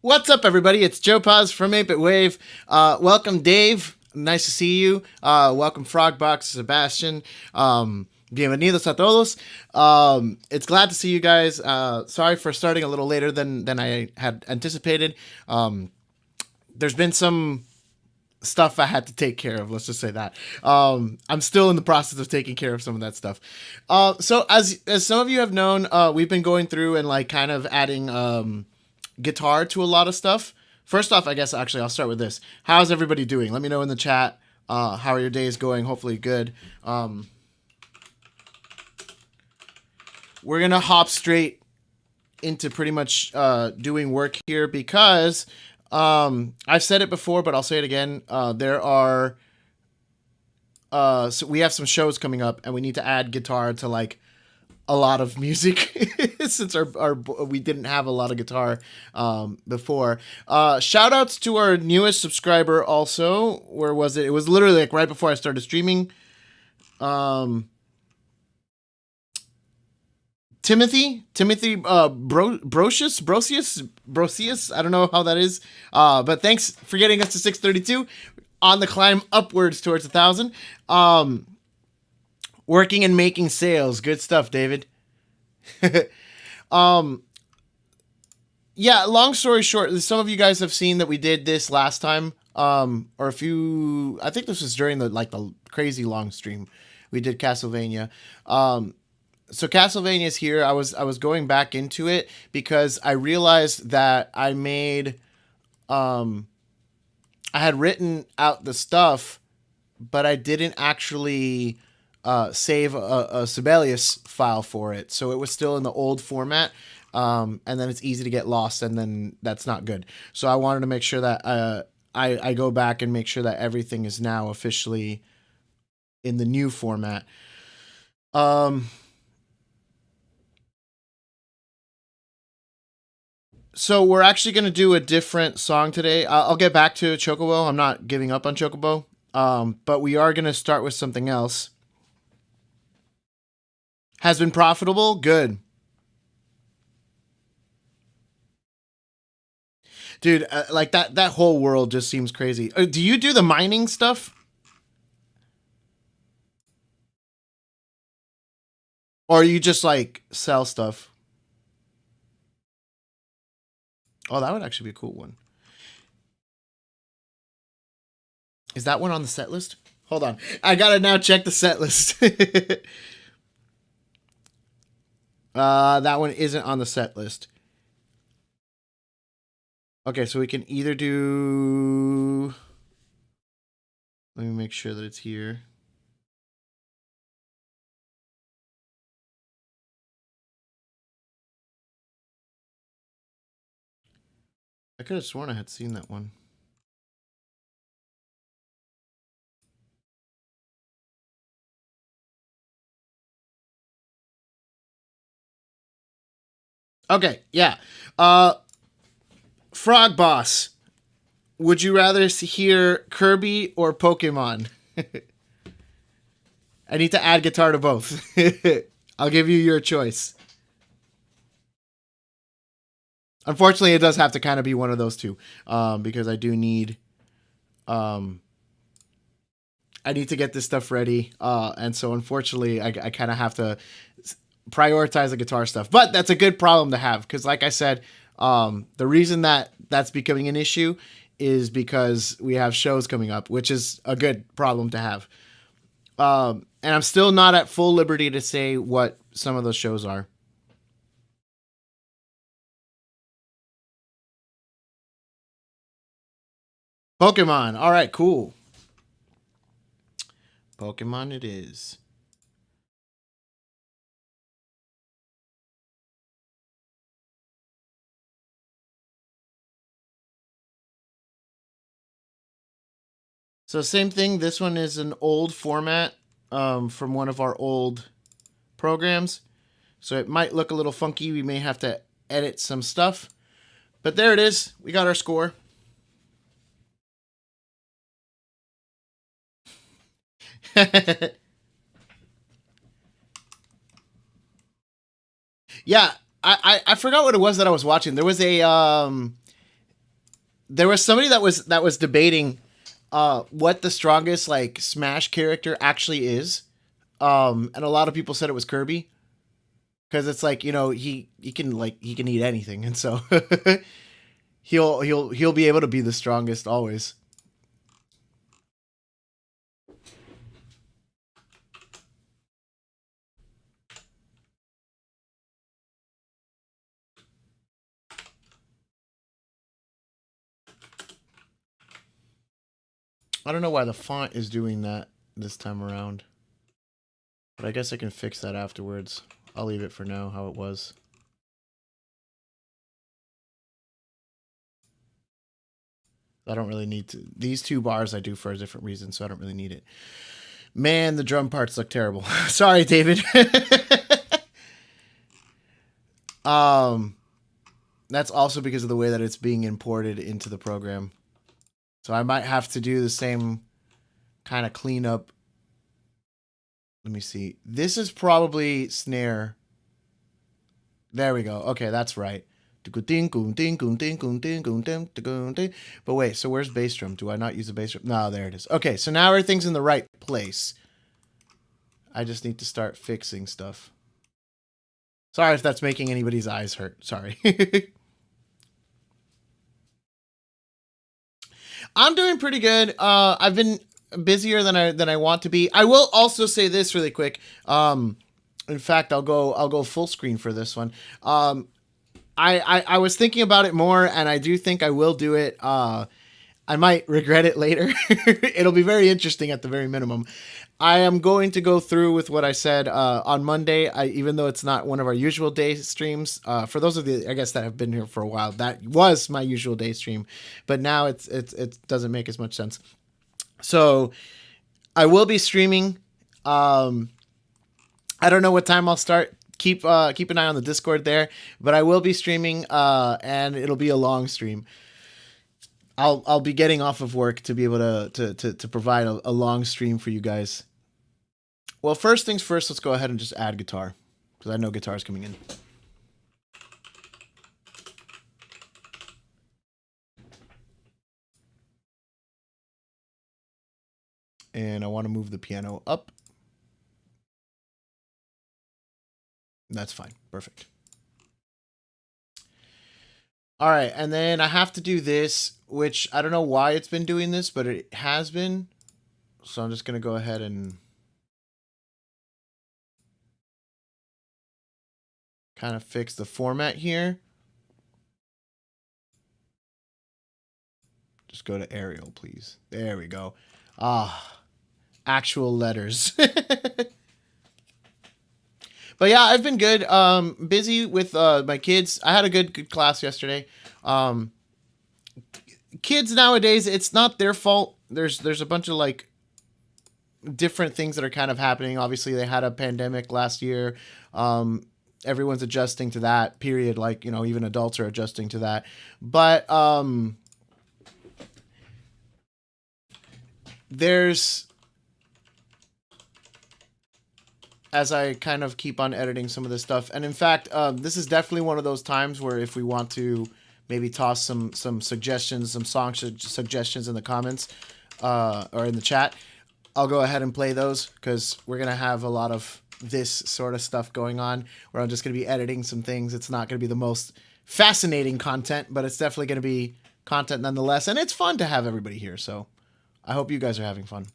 What's up, everybody? It's Joe Paz from 8-Bit Wave. Welcome, Dave. Nice to see you. Welcome, Frogbox, Sebastian. Bienvenidos a todos. It's glad to see you guys. Sorry for starting a little later than I had anticipated. There's been some stuff I had to take care of. Let's just say that. I'm still in the process of taking care of some of that stuff. So as some of you have known, we've been going through and like kind of adding guitar to a lot of stuff. First off, I guess actually I'll start with this. How's everybody doing? Let me know in the chat. How are your days going? Hopefully good. We're gonna hop straight into pretty much doing work here because I've said it before, but I'll say it again. There are so we have some shows coming up, and we need to add guitar to like a lot of music since our we didn't have a lot of guitar before. Shout outs to our newest subscriber also. Where was it? It was literally like right before I started streaming. Timothy Brocius. I don't know how that is. But thanks for getting us to 632 on the climb upwards towards 1,000. Working and making sales. Good stuff, David. Yeah, long story short, some of you guys have seen that we did this last time. Or a few, I think this was during the crazy long stream. We did Castlevania. So Castlevania is here. I was going back into it because I realized that I had written out the stuff, but I didn't actually save a Sibelius file for it. So it was still in the old format. And then it's easy to get lost, and then that's not good. So I wanted to make sure that I go back and make sure that everything is now officially in the new format. So we're actually going to do a different song today. I'll get back to Chocobo. I'm not giving up on Chocobo. But we are going to start with something else. Has been profitable? Good. Dude, like that whole world just seems crazy. Do you do the mining stuff? Or you just like sell stuff? Oh, that would actually be a cool one. Is that one on the set list? Hold on. I gotta now check the set list. That one isn't on the set list. Okay, so we can either do... Let me make sure that it's here. I could have sworn I had seen that one. Okay, yeah. Frog Boss. Would you rather hear Kirby or Pokemon? I need to add guitar to both. I'll give you your choice. Unfortunately, it does have to kind of be one of those two, because I do need, I need to get this stuff ready, and so unfortunately, I kind of have to prioritize the guitar stuff. But that's a good problem to have, because like I said, the reason that that's becoming an issue is because we have shows coming up, which is a good problem to have. And I'm still not at full liberty to say what some of those shows are. Pokemon. All right, cool. Pokemon it is. So same thing. This one is an old format from one of our old programs. So it might look a little funky. We may have to edit some stuff. But there it is. We got our score. Yeah, I forgot what it was that I was watching. There was a there was somebody that was debating what the strongest like Smash character actually is. And a lot of people said it was Kirby because it's like, you know, he can eat anything, and so he'll be able to be the strongest always. I don't know why the font is doing that this time around, but I guess I can fix that afterwards. I'll leave it for now how it was. I don't really need to. These two bars I do for a different reason, so I don't really need it. Man, the drum parts look terrible. Sorry, David. That's also because of the way that it's being imported into the program. So I might have to do the same kind of cleanup. Let me see. This is probably snare. There we go. Okay, that's right. But wait, so where's bass drum? Do I not use the bass drum? No, there it is. Okay, so now everything's in the right place. I just need to start fixing stuff. Sorry if that's making anybody's eyes hurt. Sorry. I'm doing pretty good. I've been busier than I want to be. I will also say this really quick. In fact, I'll go full screen for this one. I was thinking about it more, and I do think I will do it. I might regret it later. It'll be very interesting at the very minimum. I am going to go through with what I said on Monday, even though it's not one of our usual day streams. For those of you, I guess, that have been here for a while, that was my usual day stream, but now it doesn't make as much sense. So I will be streaming. I don't know what time I'll start. Keep an eye on the Discord there, but I will be streaming, and it'll be a long stream. I'll be getting off of work to be able to provide a long stream for you guys. Well, first things first, let's go ahead and just add guitar, because I know guitar is coming in. And I want to move the piano up. That's fine. Perfect. All right, and then I have to do this, which I don't know why it's been doing this, but it has been. So I'm just going to go ahead and kind of fix the format here. Just go to Arial, please. There we go. Ah, actual letters. But yeah, I've been good. Busy with my kids. I had a good class yesterday. Kids nowadays, it's not their fault. There's a bunch of like different things that are kind of happening. Obviously, they had a pandemic last year. Everyone's adjusting to that. Period. Like, you know, even adults are adjusting to that. But there's, as I kind of keep on editing some of this stuff. And in fact, this is definitely one of those times where if we want to maybe toss some suggestions, some song suggestions in the comments or in the chat, I'll go ahead and play those, because we're going to have a lot of this sort of stuff going on where I'm just going to be editing some things. It's not going to be the most fascinating content, but it's definitely going to be content nonetheless. And it's fun to have everybody here. So I hope you guys are having fun.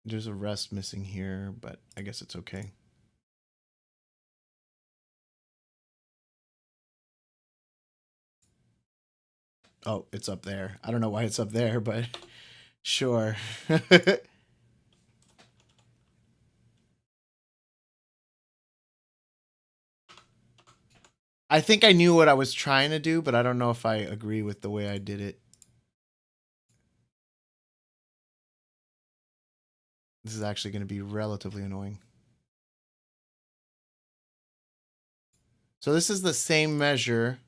There's a rest missing here, but I guess it's okay. Oh, it's up there. I don't know why it's up there, but sure. I think I knew what I was trying to do, but I don't know if I agree with the way I did it. This is actually going to be relatively annoying. So this is the same measure.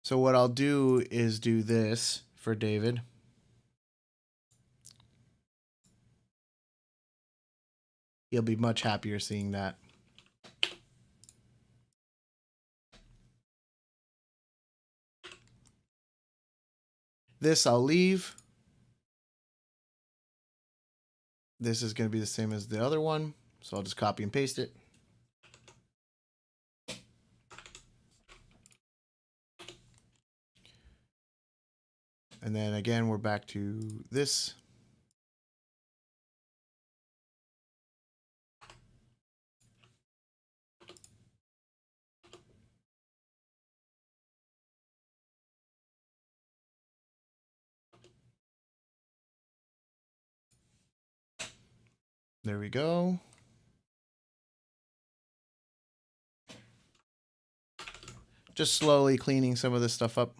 So what I'll do is do this for David. He'll be much happier seeing that. This I'll leave. This is going to be the same as the other one, so I'll just copy and paste it. And then again, we're back to this. There we go. Just slowly cleaning some of this stuff up.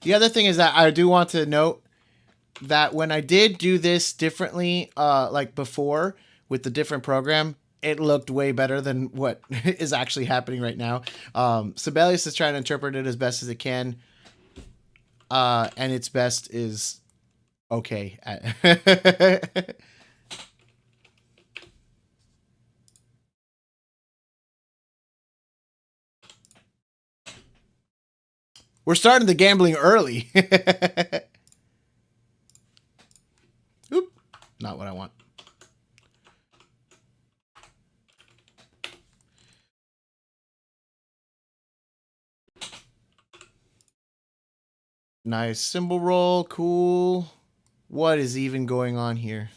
The other thing is that I do want to note that when I did do this differently, like before with the different program, it looked way better than what is actually happening right now. Sibelius is trying to interpret it as best as it can. And its best is okay. We're starting the gambling early. Oop, not what I want. Nice cymbal roll, cool. What is even going on here?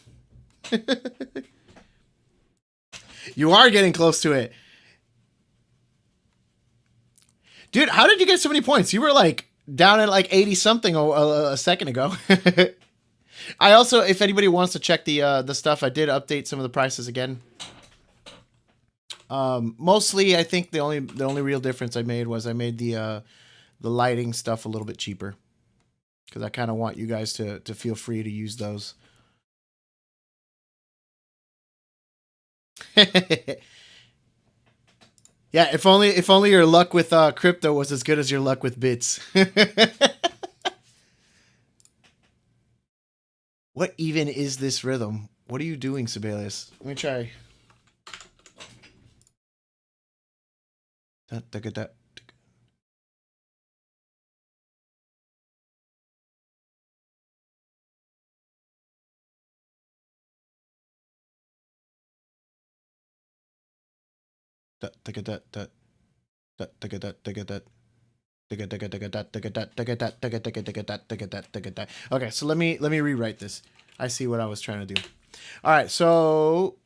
You are getting close to it. Dude, how did you get so many points? You were like down at like 80 something a second ago. I also, if anybody wants to check the stuff, I did update some of the prices again. Mostly, I think the only real difference I made was I made the lighting stuff a little bit cheaper, because I kind of want you guys to feel free to use those. Yeah, if only your luck with crypto was as good as your luck with bits. What even is this rhythm? What are you doing, Sibelius? Let me try. Okay, so let me rewrite this. I see what I was trying to do. All right, so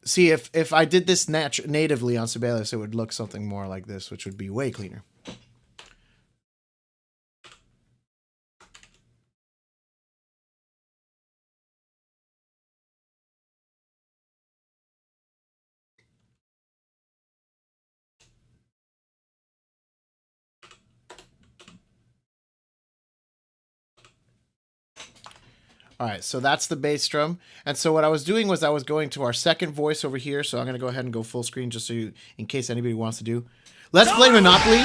see if I did this natively on Sibelius, it would look something more like this, which would be way cleaner. All right, so that's the bass drum. And so what I was doing was I was going to our second voice over here. So I'm going to go ahead and go full screen just so you, in case anybody wants to do. Let's play Monopoly.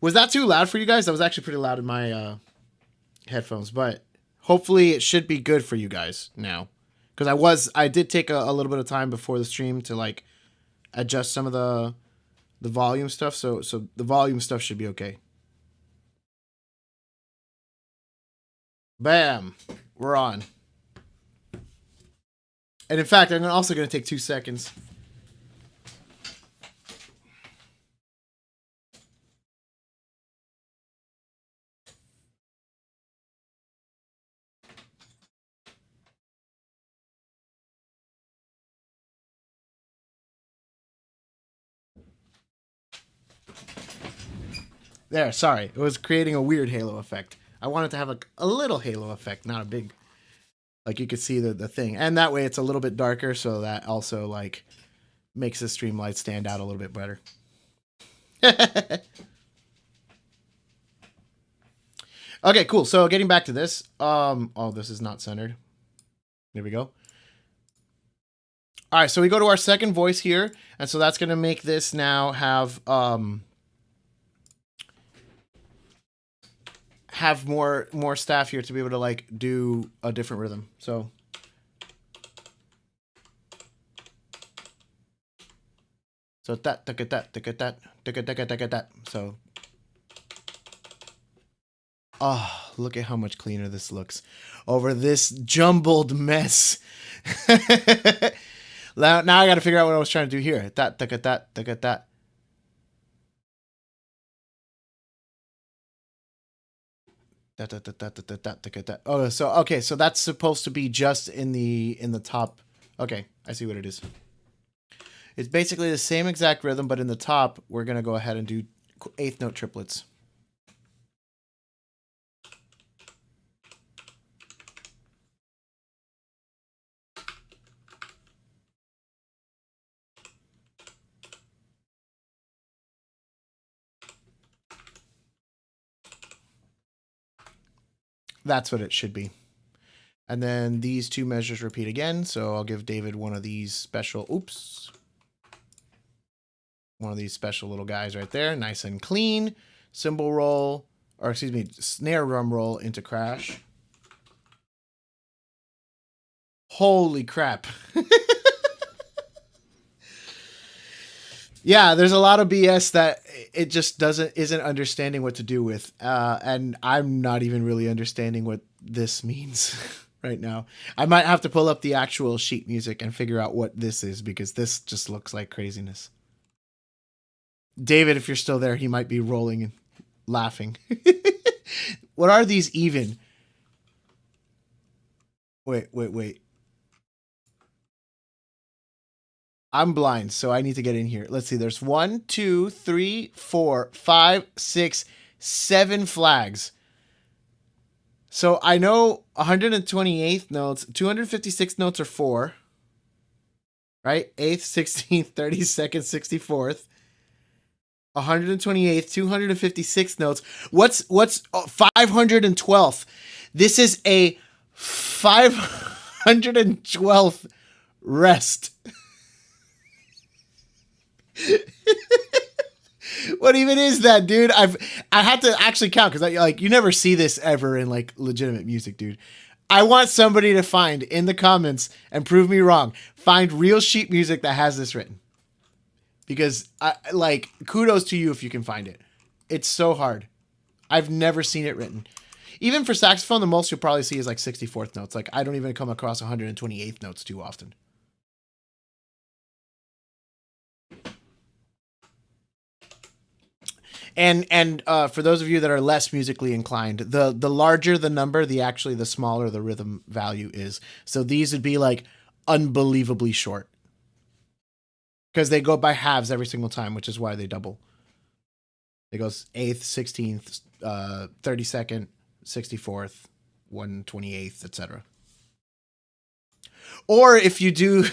Was that too loud for you guys? That was actually pretty loud in my headphones, but hopefully it should be good for you guys now. Because I did take a little bit of time before the stream to like adjust some of the volume stuff. So the volume stuff should be okay. Bam. We're on. And in fact, I'm also going to take 2 seconds. There, sorry. It was creating a weird halo effect. I wanted to have a little halo effect, not a big... Like, you could see the thing. And that way it's a little bit darker, so that also, like, makes the stream light stand out a little bit better. Okay, cool. So, getting back to this. Oh, this is not centered. There we go. All right, so we go to our second voice here, and so that's going to make this now have more staff here to be able to like do a different rhythm. So that. So oh, look at how much cleaner this looks over this jumbled mess. Now I got to figure out what I was trying to do here. That. Oh, so okay, so that's supposed to be just in the top. Okay, I see what it is. It's basically the same exact rhythm, but in the top, we're gonna go ahead and do eighth note triplets. That's what it should be. And then these two measures repeat again. So I'll give David one of these special, one of these special little guys right there. Nice and clean. Cymbal roll, or excuse me, snare drum roll into crash. Holy crap. Yeah, there's a lot of BS that it just isn't understanding what to do with. And I'm not even really understanding what this means right now. I might have to pull up the actual sheet music and figure out what this is, because this just looks like craziness. David, if you're still there, he might be rolling and laughing. What are these even? Wait. I'm blind, so I need to get in here. Let's see. There's 1, 2, 3, 4, 5, 6, 7 flags. So I know 128th notes, 256 notes are 4. Right? 8th, 16th, 32nd, 64th. 128th, 256 notes. What's 512th? This is a 512th rest. What even is that, dude? I had to actually count, because you never see this ever in like legitimate music, dude. I want somebody to find in the comments and prove me wrong. Find real sheet music that has this written, because kudos to you if you can find it. It's so hard. I've never seen it written. Even for saxophone, the most you'll probably see is like 64th notes. Like I don't even come across 128th notes too often. And for those of you that are less musically inclined, the larger the number, the smaller the rhythm value is. So these would be like unbelievably short, because they go by halves every single time, which is why they double. It goes 8th, 16th, 32nd, 64th, 128th, etc. Or if you do,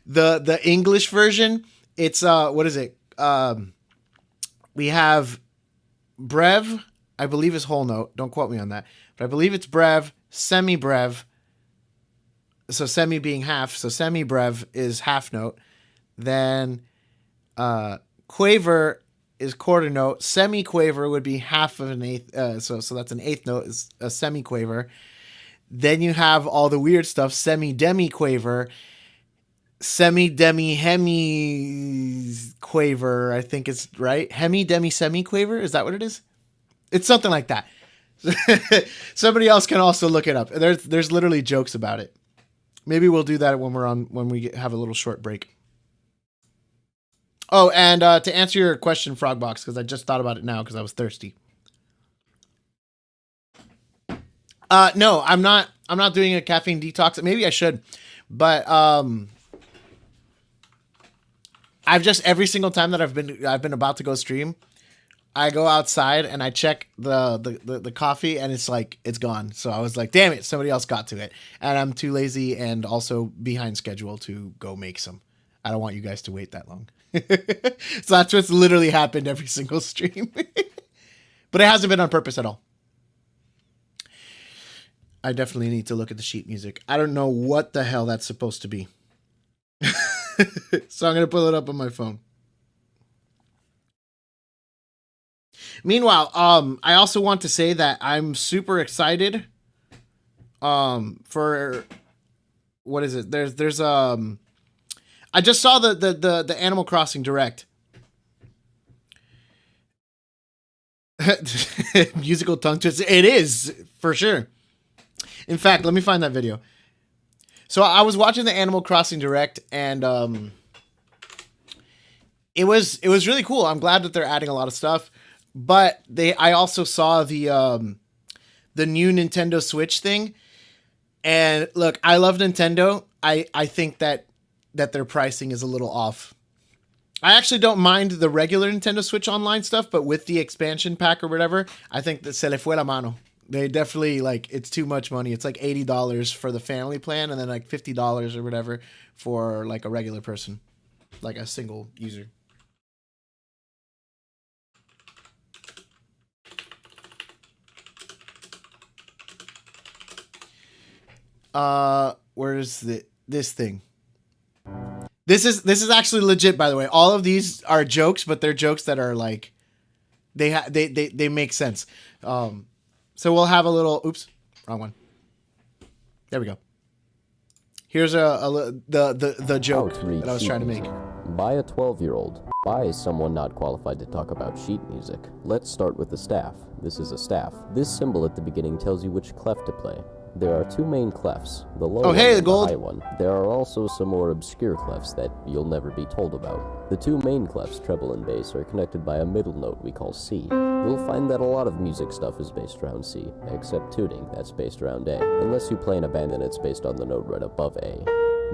the English version, it's what is it? We have brev, I believe is whole note. Don't quote me on that, but I believe it's brev, semi-brev. So semi being half, so semi-brev is half note. Then quaver is quarter note. Semi-quaver would be half of an eighth. So that's an eighth note is a semi-quaver. Then you have all the weird stuff: semi-demi-quaver, semi-demi-hemi-quaver. I think it's right. Hemi-demi-semi-quaver. Is that what it is? It's something like that. Somebody else can also look it up. There's literally jokes about it. Maybe we'll do that when we have a little short break. Oh, and to answer your question, Frogbox, because I just thought about it now because I was thirsty. No, I'm not doing a caffeine detox. Maybe I should, but I've just, every single time that I've been about to go stream, I go outside and I check the coffee, and it's like, it's gone. So I was like, damn it, somebody else got to it. And I'm too lazy and also behind schedule to go make some. I don't want you guys to wait that long. So that's what's literally happened every single stream. But it hasn't been on purpose at all. I definitely need to look at the sheet music. I don't know what the hell that's supposed to be. So I'm going to pull it up on my phone. Meanwhile, I also want to say that I'm super excited for what is it? There's I just saw the Animal Crossing Direct. Musical tongue twister. It is for sure. In fact, let me find that video. So I was watching the Animal Crossing Direct, and it was really cool. I'm glad that they're adding a lot of stuff, but I also saw the new Nintendo Switch thing, and look, I love Nintendo. I think that their pricing is a little off. I actually don't mind the regular Nintendo Switch Online stuff, but with the expansion pack or whatever, I think that se le fue la mano. They definitely, like, it's too much money. It's like $80 for the family plan, and then like $50 or whatever for like a regular person, like a single user. Where's this thing? This is actually legit, by the way. All of these are jokes, but they're jokes that are like they make sense. So we'll have a little. Oops, wrong one. There we go. Here's the joke that I was trying to make. By a 12-year-old. By someone not qualified to talk about sheet music. Let's start with the staff. This is a staff. This symbol at the beginning tells you which clef to play. There are two main clefs, the low one and the high one. There are also some more obscure clefs that you'll never be told about. The two main clefs, treble and bass, are connected by a middle note we call C. You'll find that a lot of music stuff is based around C, except tuning, that's based around A, unless you play in a band and it's based on the note right above A.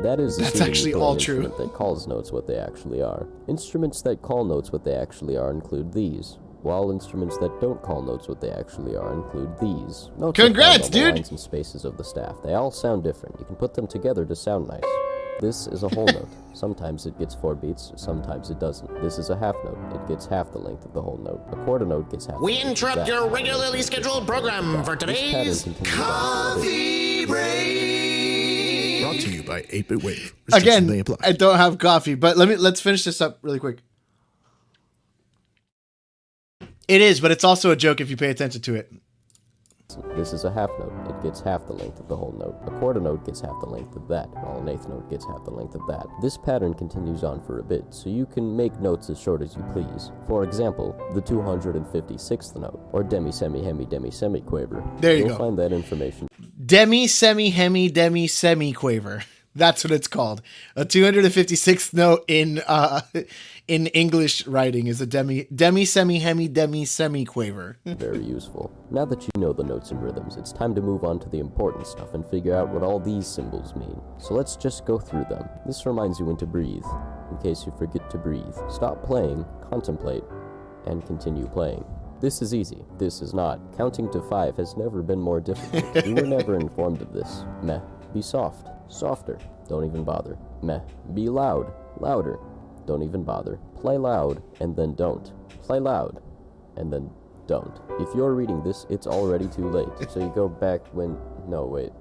That is actually all true. Instrument that calls notes what they actually are. Instruments that call notes what they actually are include these, while instruments that don't call notes what they actually are include these. Notes Congrats, are dude! Lines and spaces of the staff. They all sound different. You can put them together to sound nice. This is a whole note. Sometimes it gets 4 beats, sometimes it doesn't. This is a half note. It gets half the length of the whole note. A quarter note gets half the length. We interrupt your regularly scheduled program for today's Coffee Break. Brought to you by 8-Bit Wave. Again, I don't have coffee, but let's finish this up really quick. It is, but it's also a joke if you pay attention to it. This is a half note. It gets half the length of the whole note. A quarter note gets half the length of that, while an eighth note gets half the length of that. This pattern continues on for a bit, so you can make notes as short as you please. For example, the 256th note, or demi-semi-hemi-demi-semi-quaver. There you go. You'll find that information. Demi-semi-hemi-demi-semi-quaver. That's what it's called. A 256th note in English writing is a demi-semi-hemi-demi-semi-quaver. Very useful. Now that you know the notes and rhythms, it's time to move on to the important stuff and figure out what all these symbols mean. So let's just go through them. This reminds you when to breathe, in case you forget to breathe. Stop playing, contemplate, and continue playing. This is easy. This is not. Counting to 5 has never been more difficult. You were never informed of this. Meh. Be soft. Softer. Don't even bother. Meh. Be loud. Louder. Don't even bother. Play loud, and then don't. Play loud, and then don't. If you're reading this, it's already too late. So you go back when... No, wait.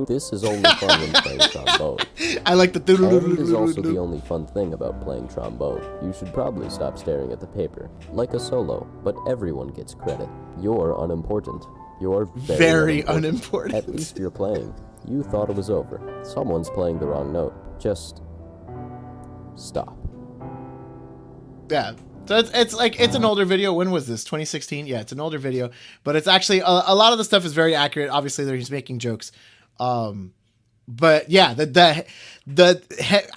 This is only fun when playing trombone. I like the... And is also the only fun thing about playing trombone. You should probably stop staring at the paper. Like a solo, but everyone gets credit. You're unimportant. You're very unimportant. At least you're playing. You thought it was over. Someone's playing the wrong note. Just... stop. Yeah. So it's like, it's an older video. When was this? 2016? Yeah, it's an older video. But it's actually, a lot of the stuff is very accurate. Obviously, he's making jokes. But yeah,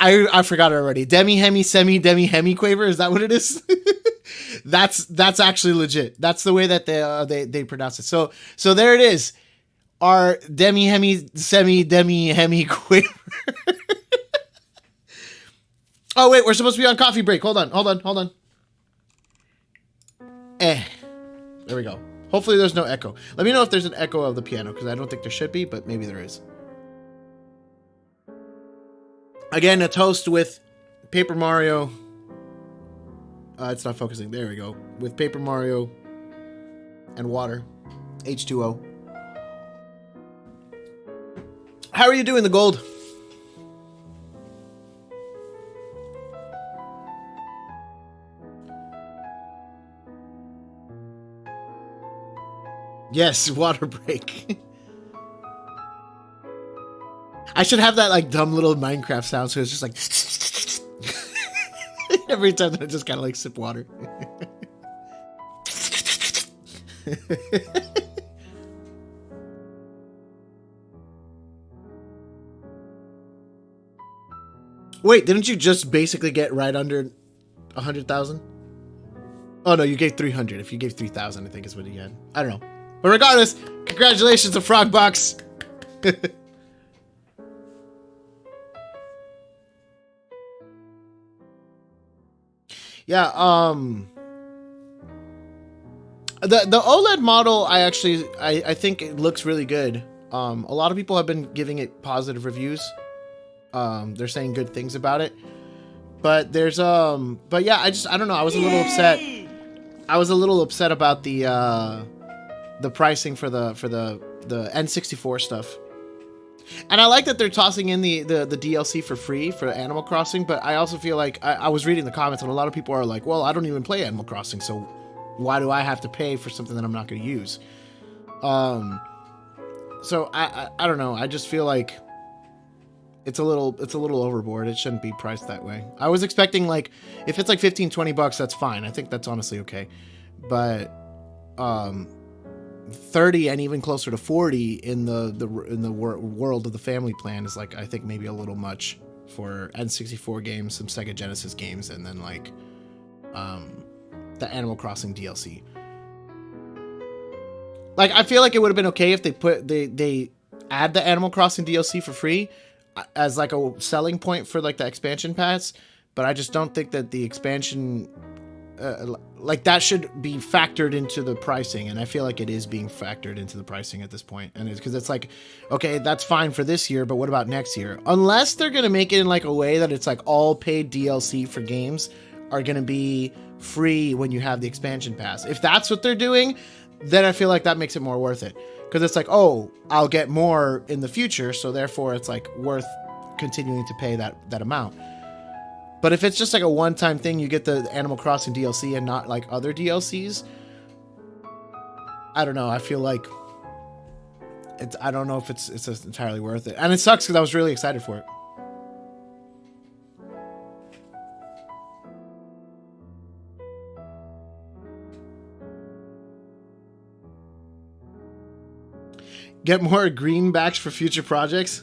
I forgot it already. Demi-hemi-semi-demi-hemi-quaver. Is that what it is? That's actually legit. That's the way that they pronounce it. So there it is. Our demi-hemi-semi-demi-hemi-quaver. Oh, wait, we're supposed to be on coffee break. Hold on. There we go. Hopefully there's no echo. Let me know if there's an echo of the piano, because I don't think there should be, but maybe there is. Again, a toast with Paper Mario. It's not focusing. There we go. With Paper Mario and water. H2O. How are you doing, the gold? Yes, water break. I should have that like dumb little Minecraft sound, so it's just like every time I just kind of like sip water. Wait, didn't you just basically get right under 100,000? Oh no, you gave 300. If you gave 3,000, I think is what you had. I don't know. But regardless, congratulations to Frogbox. Yeah, the OLED model, I think it looks really good. A lot of people have been giving it positive reviews. They're saying good things about it. But there's but yeah, I don't know, I was a little upset. I was a little upset about the pricing for the N64 stuff. And I like that they're tossing in the DLC for free for Animal Crossing, but I also feel like I was reading the comments and a lot of people are like, well, I don't even play Animal Crossing, so why do I have to pay for something that I'm not going to use? So I don't know. I just feel like it's a little overboard. It shouldn't be priced that way. I was expecting like if it's like 15-20 bucks, that's fine. I think that's honestly okay. But 30 and even closer to 40 in the world of the family plan is like, I think maybe a little much for N64 games, some Sega Genesis games, and then like the Animal Crossing DLC. Like, I feel like it would have been okay if they add the Animal Crossing DLC for free as like a selling point for like the expansion pass, but I just don't think that the expansion like that should be factored into the pricing, and I feel like it is being factored into the pricing at this point. And it's because it's like, okay, that's fine for this year, but what about next year? Unless they're gonna make it in like a way that it's like all paid DLC for games are gonna be free when you have the expansion pass. If that's what they're doing, then I feel like that makes it more worth it, because it's like, oh, I'll get more in the future, so therefore it's like worth continuing to pay that amount. But if it's just like a one-time thing, you get the Animal Crossing DLC and not like other DLCs, I don't know. I feel like I don't know if it's entirely worth it. And it sucks because I was really excited for it. Get more greenbacks for future projects?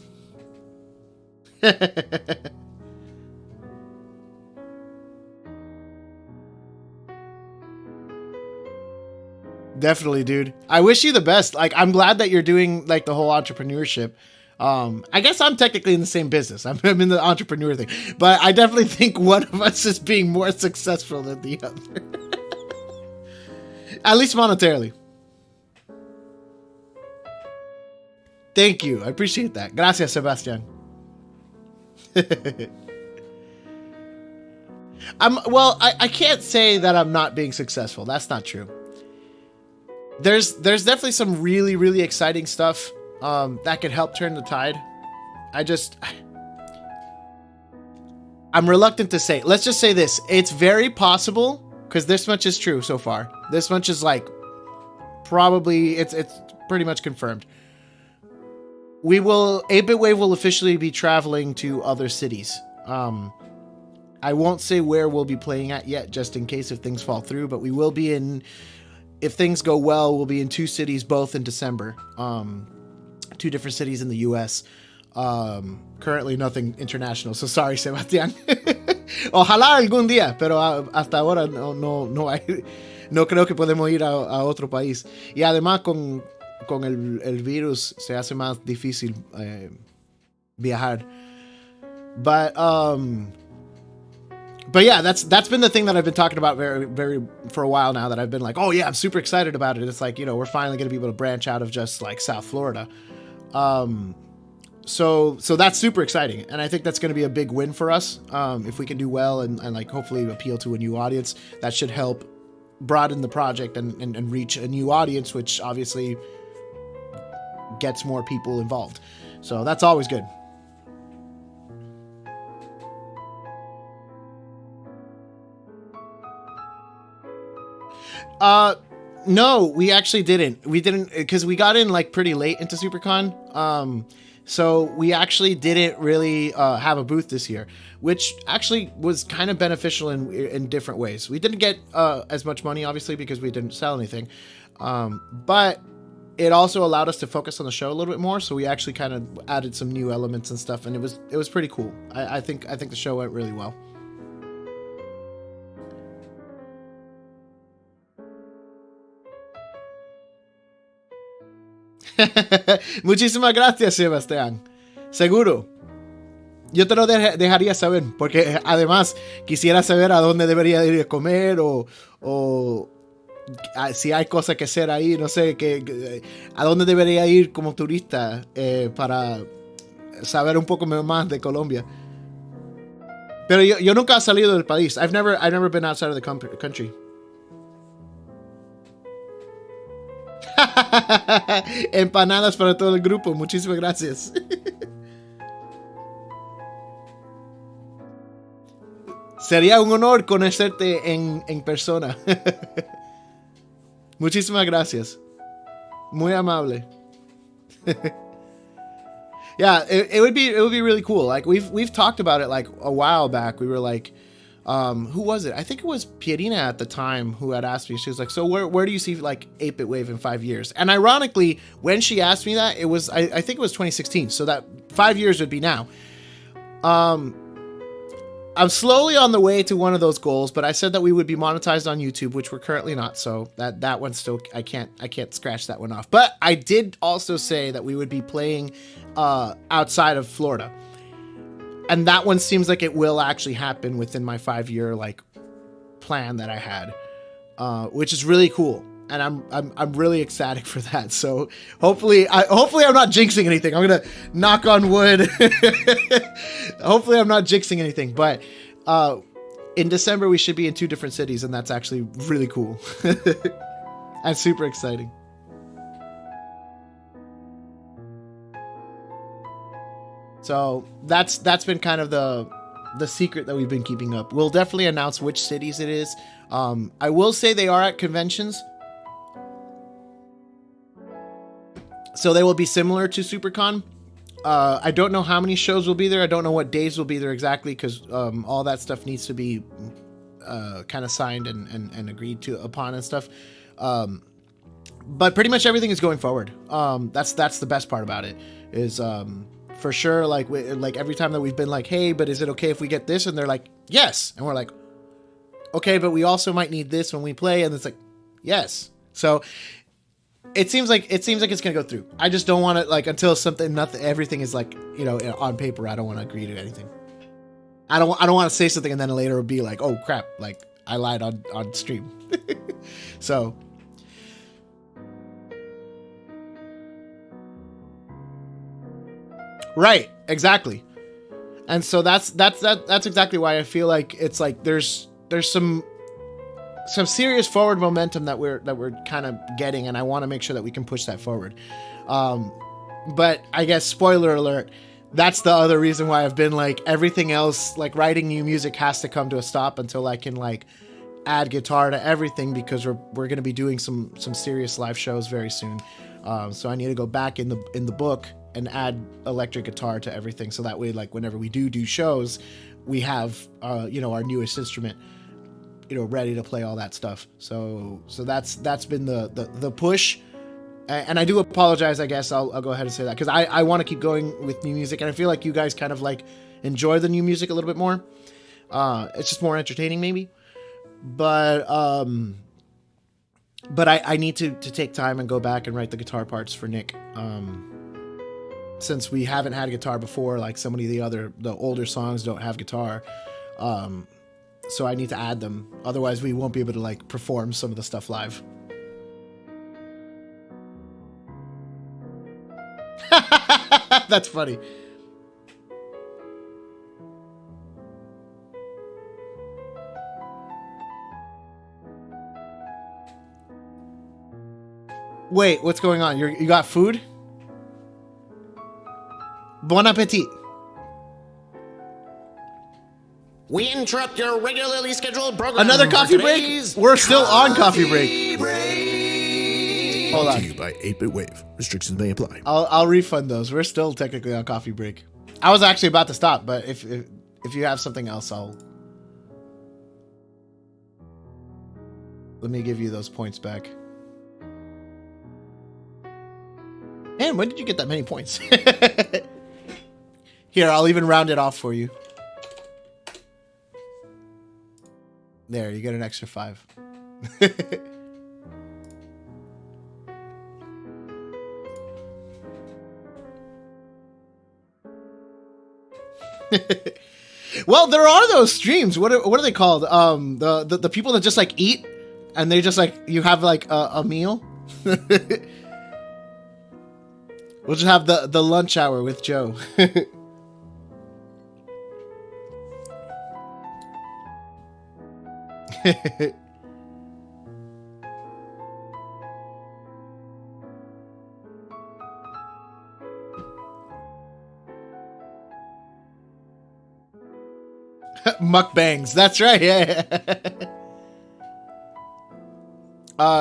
Definitely, dude. I wish you the best. Like, I'm glad that you're doing like the whole entrepreneurship. I guess I'm technically in the same business. I'm in the entrepreneur thing, but I definitely think one of us is being more successful than the other. At least monetarily. Thank you. I appreciate that. Gracias, Sebastian. I can't say that I'm not being successful. That's not true. There's definitely some really, really exciting stuff that could help turn the tide. I'm reluctant to say. Let's just say this. It's very possible, because this much is true so far. This much is like probably, it's pretty much confirmed. 8-Bit Wave will officially be traveling to other cities. I won't say where we'll be playing at yet, just in case if things fall through, but we will be in, if things go well, we'll be in 2 cities, both in December. 2 different cities in the US. Currently nothing international, so sorry, Sebastián. Ojalá algún día, pero hasta ahora no creo que podemos ir a otro país. Y además con el virus se hace más difícil viajar. But yeah, that's been the thing that I've been talking about very for a while now, that I've been like, oh yeah, I'm super excited about it. It's like, you know, we're finally going to be able to branch out of just like South Florida. So that's super exciting. And I think that's going to be a big win for us. If we can do well and like hopefully appeal to a new audience, that should help broaden the project and reach a new audience, which obviously gets more people involved. So that's always good. No, we actually didn't. We didn't, because we got in like pretty late into SuperCon. So we actually didn't really have a booth this year, which actually was kind of beneficial in different ways. We didn't get as much money, obviously, because we didn't sell anything. But it also allowed us to focus on the show a little bit more. So we actually kind of added some new elements and stuff, and it was pretty cool. I think the show went really well. Muchísimas gracias, Sebastián. Seguro. Yo te lo dejaría saber, porque además quisiera saber a dónde debería ir a comer o si hay cosas que hacer ahí, no sé, a dónde debería ir como turista para saber un poco más de Colombia. Pero yo nunca he salido del país. I've never been outside of the country. Empanadas para todo el grupo. Muchísimas gracias. Sería un honor conocerte en persona. Muchísimas gracias. Muy amable. Yeah, it would be really cool. Like we've talked about it like a while back. We were like, who was it? I think it was Pierina at the time who had asked me. She was like, so where do you see like 8-bit wave in 5 years? And ironically, when she asked me that, it was I think it was 2016. So that 5 years would be now. I'm slowly on the way to one of those goals, but I said that we would be monetized on YouTube, which we're currently not. So that one's still, I can't scratch that one off. But I did also say that we would be playing outside of Florida. And that one seems like it will actually happen within my 5-year like plan that I had, which is really cool, and I'm really ecstatic for that. So hopefully I'm not jinxing anything. I'm gonna knock on wood. Hopefully I'm not jinxing anything, but in December we should be in 2 different cities, and that's actually really cool and super exciting. So that's been kind of the secret that we've been keeping up. We'll definitely announce which cities it is. I will say they are at conventions, so they will be similar to SuperCon. I don't know how many shows will be there. I don't know what days will be there exactly, because all that stuff needs to be kind of signed and agreed to upon and stuff. But pretty much everything is going forward. That's the best part about it is. For sure, like every time that we've been like, hey, but is it okay if we get this? And they're like, yes. And we're like, okay, but we also might need this when we play. And it's like, yes. So it seems like it's gonna go through. I just don't want to like until everything is like, on paper. I don't want to agree to anything. I don't want to say something and then later it'll be like, oh crap, like I lied on stream. So. Right, exactly. And so that's exactly why I feel like it's like there's some serious forward momentum that we're kind of getting, and I want to make sure that we can push that forward. But I guess spoiler alert, that's the other reason why I've been like everything else, like writing new music has to come to a stop until I can like add guitar to everything, because we're going to be doing some serious live shows very soon. So I need to go back in the book and add electric guitar to everything, so that way, like whenever we do shows, we have our newest instrument, ready to play all that stuff. So that's been the push, and I do apologize. I guess I'll go ahead and say that because I want to keep going with new music, and I feel like you guys kind of like enjoy the new music a little bit more. It's just more entertaining, maybe, but I need to take time and go back and write the guitar parts for Nick. Since we haven't had a guitar before, like so many of the older songs don't have guitar. So I need to add them. Otherwise we won't be able to like perform some of the stuff live. That's funny. Wait, what's going on? You got food? Bon appetit. We interrupt your regularly scheduled program. Another coffee break? We're still on coffee break. Hold Brought on. to you by 8-Bit Wave. Restrictions may apply. I'll refund those. We're still technically on coffee break. I was actually about to stop, but if you have something else, let me give you those points back. Man, when did you get that many points? Here, I'll even round it off for you. There, you get an extra 5. Well, there are those streams. What are they called? The people that just like eat and they just like you have like a meal. We'll just have the lunch hour with Joe. Mukbangs. That's right. Yeah.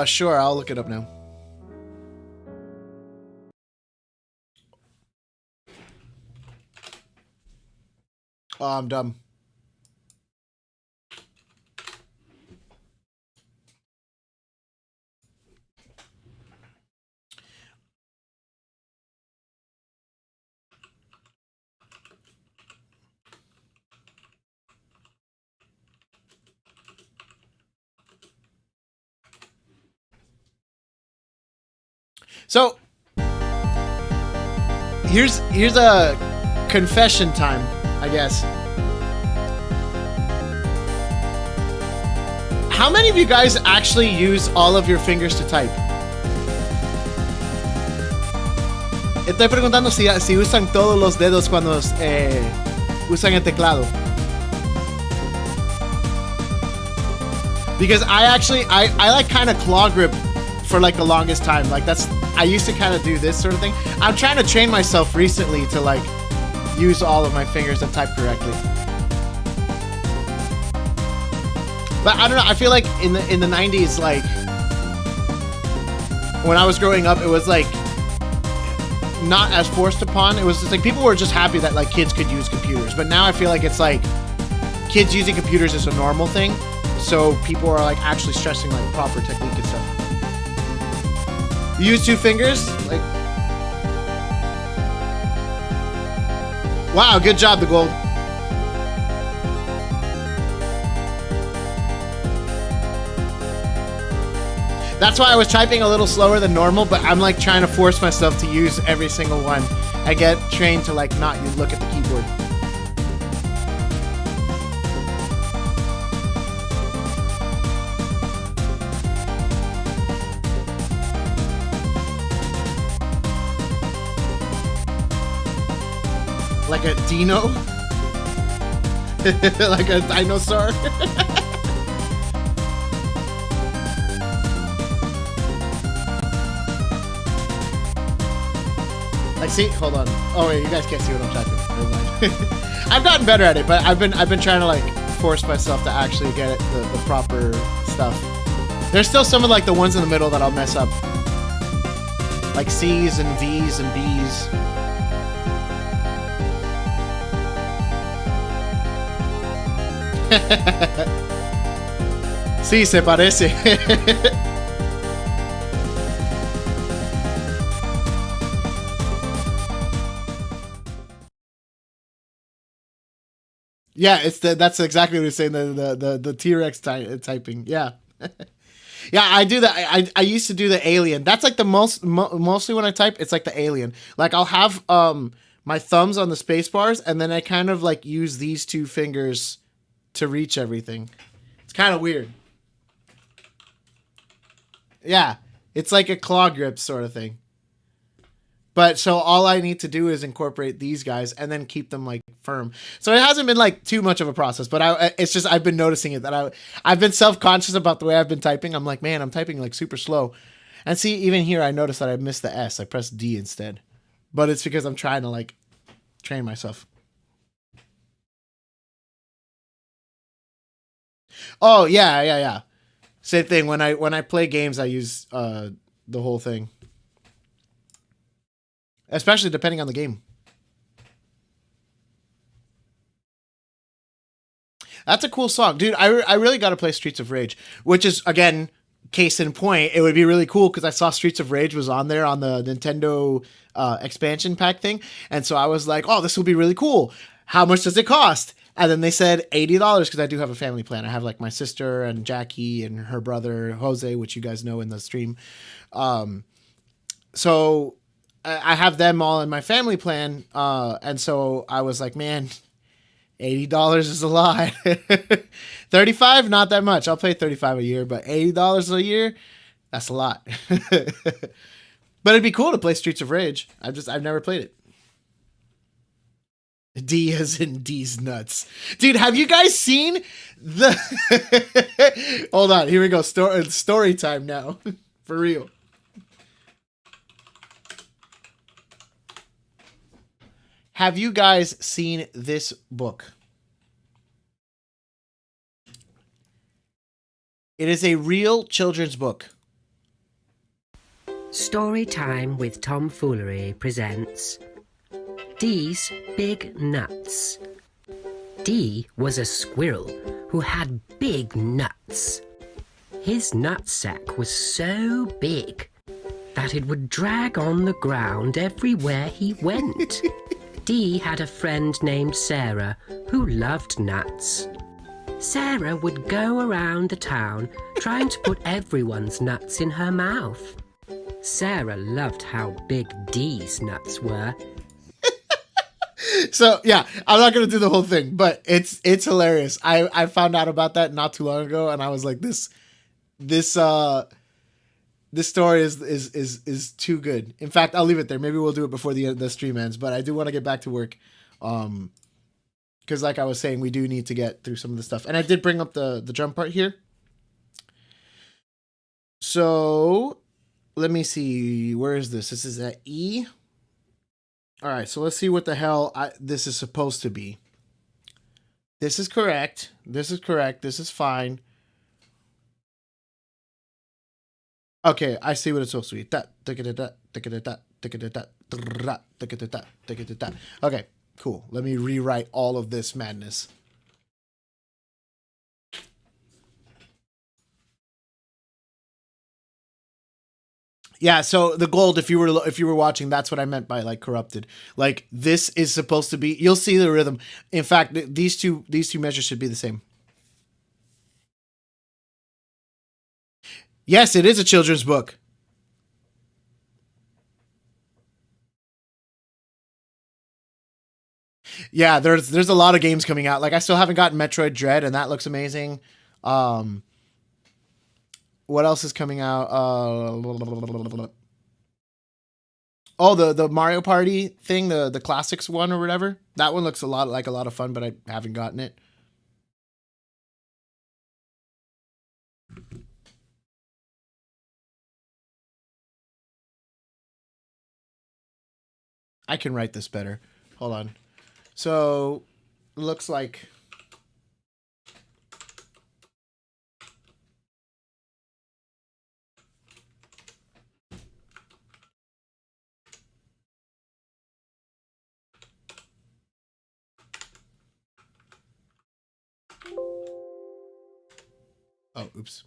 Sure. I'll look it up now. Oh, I'm dumb. So here's a confession time, I guess. How many of you guys actually use all of your fingers to type? Estoy preguntando si usan todos los dedos cuando usan el teclado. Because I like kind of claw grip for like the longest time. Like I used to kind of do this sort of thing. I'm trying to train myself recently to like use all of my fingers and type correctly. But I don't know, I feel like in the 90s, like when I was growing up, it was like not as forced upon. It was just like people were just happy that like kids could use computers. But now I feel like it's like kids using computers is a normal thing. So people are like actually stressing like proper technique and stuff. You use 2 fingers? Like, wow, good job, the gold. That's why I was typing a little slower than normal, but I'm like trying to force myself to use every single one. I get trained to like not look at the keyboard. Like a dino? Like a dinosaur? Like, see, hold on. Oh wait, you guys can't see what I'm typing. Never mind. I've gotten better at it, but I've been trying to like force myself to actually get it the proper stuff. There's still some of like the ones in the middle that I'll mess up. Like C's and V's and B's. Sí, se parece. Yeah, that's exactly what he's saying. The T-Rex typing. Yeah. Yeah, I do that. I used to do the alien. That's like the mostly when I type, it's like the alien. Like I'll have my thumbs on the space bars, and then I kind of like use these 2 fingers to reach everything. It's kind of weird. Yeah, it's like a claw grip sort of thing. But so all I need to do is incorporate these guys and then keep them like firm. So it hasn't been like too much of a process, but it's just I've been noticing it that I've been self-conscious about the way I've been typing. I'm like, man, I'm typing like super slow. And see, even here I noticed that I missed the S. I pressed D instead. But it's because I'm trying to like train myself. Oh yeah. Same thing. When I play games, I use the whole thing, especially depending on the game. That's a cool song, dude. I really got to play Streets of Rage, which is, again, case in point. It would be really cool because I saw Streets of Rage was on there on the Nintendo expansion pack thing, and so I was like, oh, this will be really cool. How much does it cost? And then they said $80 because I do have a family plan. I have like my sister and Jackie and her brother Jose, which you guys know in the stream. So I have them all in my family plan, and so I was like, man, $80 is a lot. 35, not that much. I'll pay 35 a year, but $80 a year, that's a lot. But it'd be cool to play Streets of Rage. I've never played it. D as in D's nuts. Dude, have you guys seen the Hold on, here we go. Story time now. For real. Have you guys seen this book? It is a real children's book. Story Time with Tomfoolery presents Dee's Big Nuts. Dee was a squirrel who had big nuts. His nutsack was so big that it would drag on the ground everywhere he went. Dee had a friend named Sarah who loved nuts. Sarah would go around the town trying to put everyone's nuts in her mouth. Sarah loved how big Dee's nuts were. So yeah, I'm not gonna do the whole thing, but it's hilarious. I found out about that not too long ago, and I was like, this story is too good. In fact, I'll leave it there. Maybe we'll do it before the stream ends. But I do want to get back to work, because like I was saying, we do need to get through some of the stuff. And I did bring up the drum part here. So let me see. Where is this? This is at E. All right. So let's see what the hell this is supposed to be. This is correct. This is correct. This is fine. Okay, I see what it's supposed to be. Okay, cool. Let me rewrite all of this madness. Yeah, so the gold, if you were watching, that's what I meant by like corrupted. Like this is supposed to be. You'll see the rhythm. In fact, these two measures should be the same. Yes, it is a children's book. Yeah, there's a lot of games coming out. Like I still haven't gotten Metroid Dread, and that looks amazing. What else is coming out? Oh, the Mario Party thing, the classics one or whatever. That one looks a lot of fun, but I haven't gotten it. I can write this better. Hold on. So, looks like oh, oops.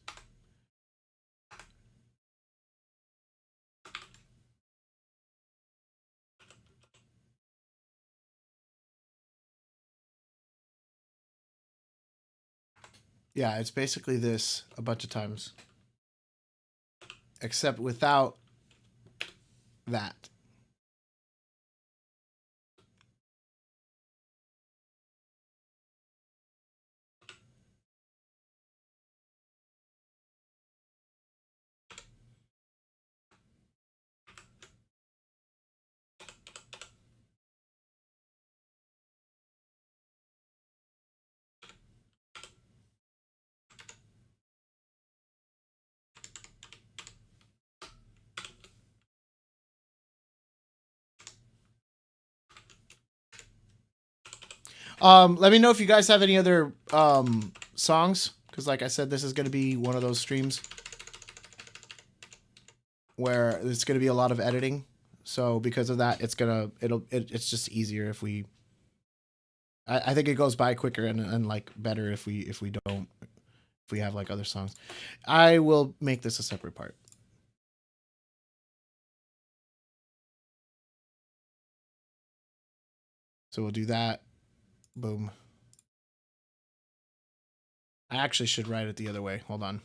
Yeah, it's basically this a bunch of times. Except without that. Let me know if you guys have any other songs, because like I said, this is going to be one of those streams where it's going to be a lot of editing. So because of that, it's just easier if we. I think it goes by quicker and like better if we have like other songs. I will make this a separate part. So we'll do that. Boom. I actually should write it the other way. Hold on.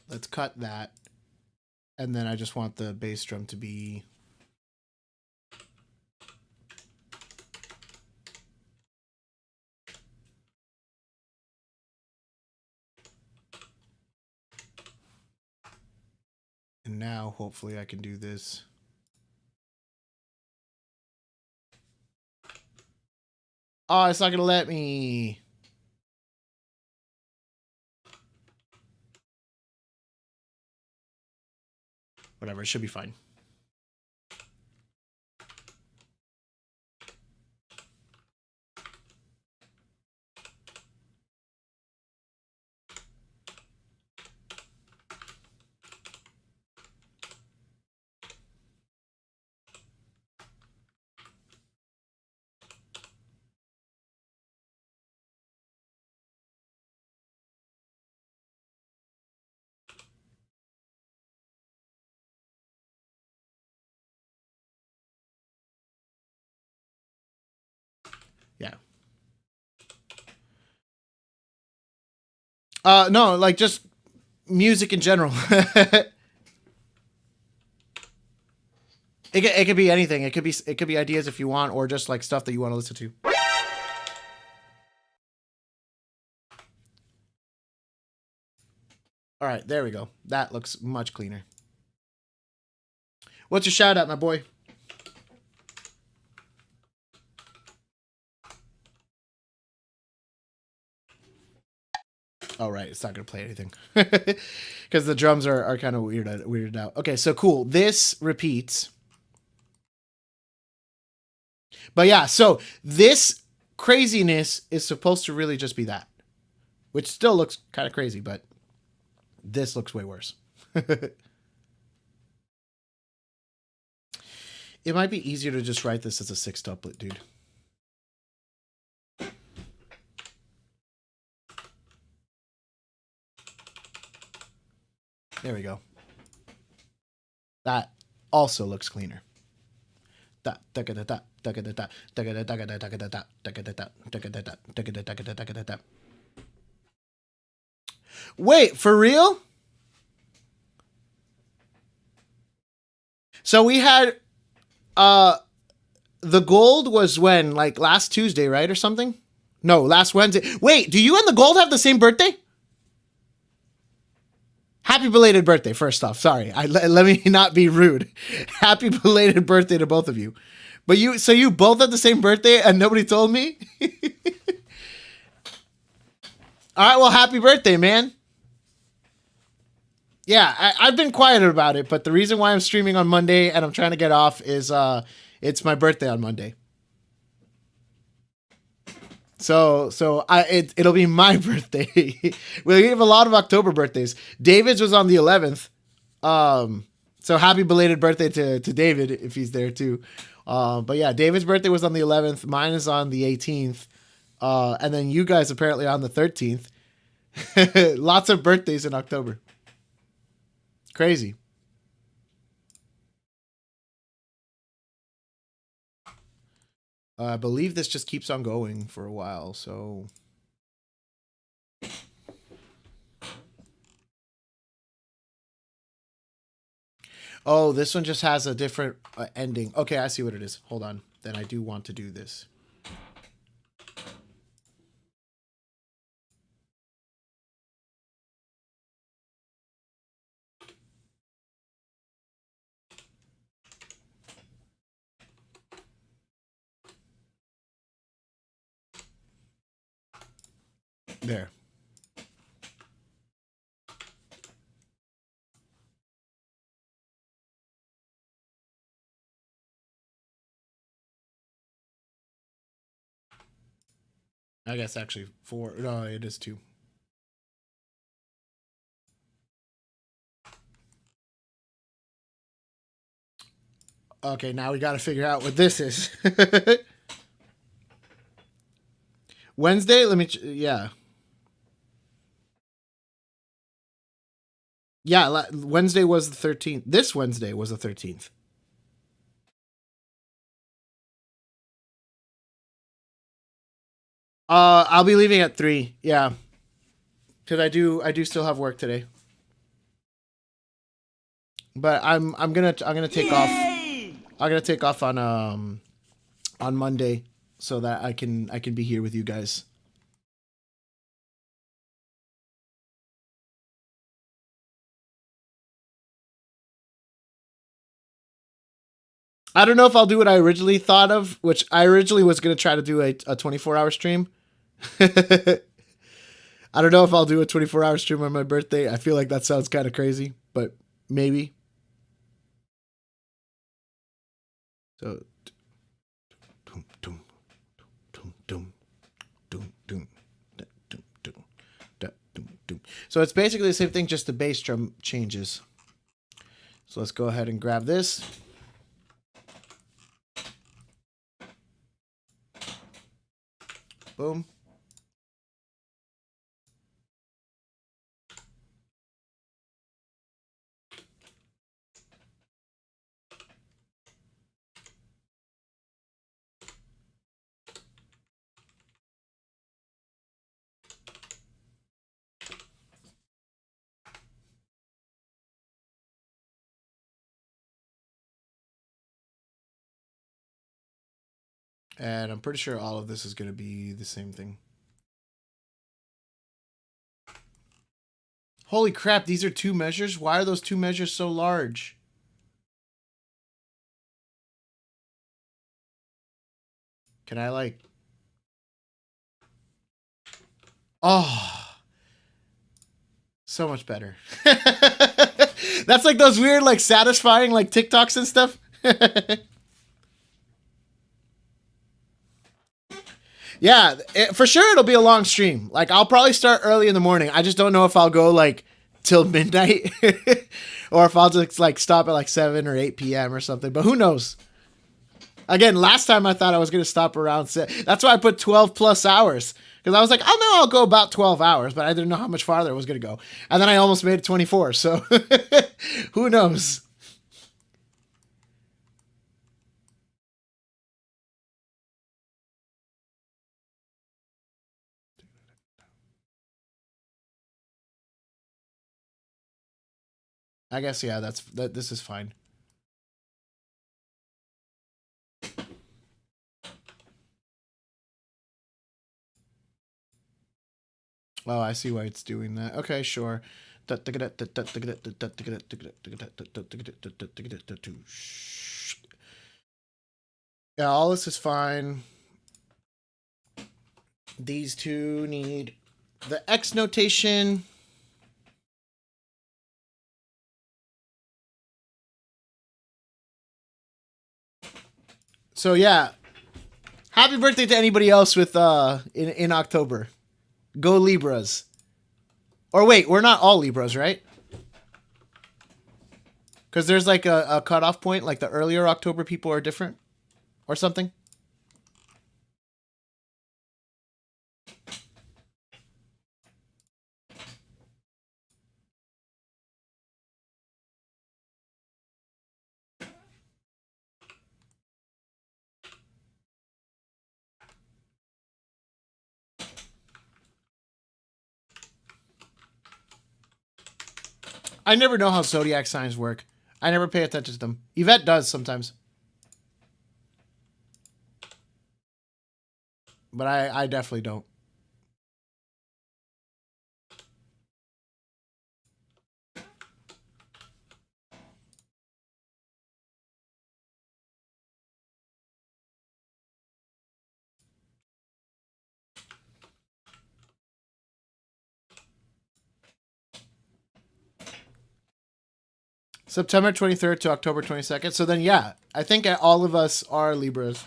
Let's cut that. And then I just want the bass drum to be... And now, hopefully, I can do this. Oh, it's not going to let me. Whatever, it should be fine. Yeah. No, like just music in general. It could be anything. It could be ideas if you want, or just like stuff that you want to listen to. All right, there we go. That looks much cleaner. What's your shout out, my boy? Oh, right. It's not going to play anything. Because the drums are kind of weirded out. Okay, so cool. This repeats. But yeah, so this craziness is supposed to really just be that. Which still looks kind of crazy, but this looks way worse. It might be easier to just write this as a 6-tuplet, dude. There we go. That also looks cleaner. Wait, for real? So we had the gold was when? Like last Tuesday, right? Or something? No, last Wednesday. Wait, do you and the gold have the same birthday? Happy belated birthday, first off. Sorry, let me not be rude. Happy belated birthday to both of you. But so you both had the same birthday and nobody told me? All right, well, happy birthday, man. Yeah, I've been quiet about it, but the reason why I'm streaming on Monday and I'm trying to get off is it's my birthday on Monday. So it'll be my birthday. We have a lot of October birthdays. David's was on the 11th. So happy belated birthday to David if he's there too. But yeah, David's birthday was on the 11th. Mine is on the 18th. And then you guys apparently on the 13th. Lots of birthdays in October. Crazy. I believe this just keeps on going for a while, so... Oh, this one just has a different ending. Okay, I see what it is. Hold on. Then I do want to do this. There. I guess actually 4. No, it is 2. Okay, now we got to figure out what this is. Wednesday, yeah. Yeah, Wednesday was the 13th. This Wednesday was the 13th. I'll be leaving at 3. Yeah. Cuz I do still have work today. But I'm going to take off. I'm going to take off on Monday so that I can be here with you guys. I don't know if I'll do what I originally thought of, which I originally was going to try to do a 24-hour stream. I don't know if I'll do a 24-hour stream on my birthday. I feel like that sounds kind of crazy, but maybe. So, so it's basically the same thing, just the bass drum changes. So let's go ahead and grab this. Boom. And I'm pretty sure all of this is going to be the same thing. Holy crap, these are 2 measures? Why are those 2 measures so large? Can I like... Oh. So much better. That's like those weird, like satisfying like TikToks and stuff. Yeah, for sure it'll be a long stream. Like, I'll probably start early in the morning. I just don't know if I'll go, like, till midnight. Or if I'll just, like, stop at, like, 7 or 8 p.m. or something. But who knows? Again, last time I thought I was going to stop around 6. That's why I put 12 plus hours. Because I was like, oh, no, I'll go about 12 hours. But I didn't know how much farther it was going to go. And then I almost made it 24. So, who knows? I guess, yeah, this is fine. Oh, I see why it's doing that. Okay, sure. Yeah, all this is fine. These two need the X notation. So yeah, happy birthday to anybody else with in October. Go Libras. Or wait, we're not all Libras, right? Because there's like a cutoff point, like the earlier October people are different or something. I never know how zodiac signs work. I never pay attention to them. Yvette does sometimes. But I definitely don't. September 23rd to October 22nd. So then, yeah, I think all of us are Libras.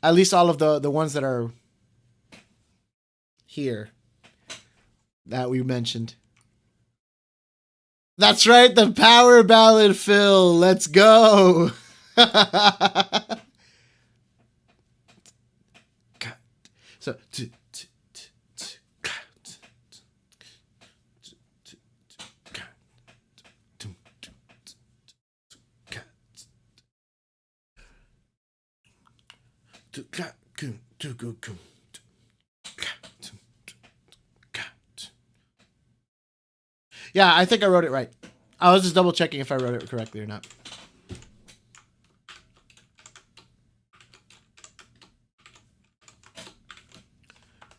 At least all of the ones that are here that we mentioned. That's right, the power ballad, Phil. Let's go. So, yeah, I think I wrote it right. I was just double checking if I wrote it correctly or not.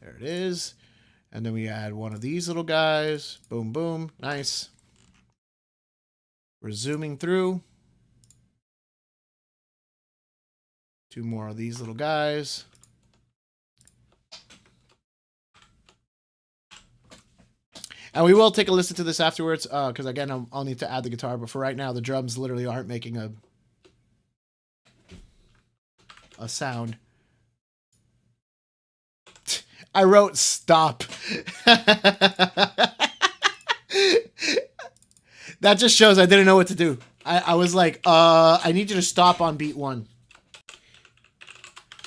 There it is. And then we add one of these little guys. Boom, boom. Nice. We're zooming through. Two more of these little guys. And we will take a listen to this afterwards, because again, I'll need to add the guitar. But for right now, the drums literally aren't making a sound. I wrote stop. That just shows I didn't know what to do. I was like, I need you to stop on beat 1.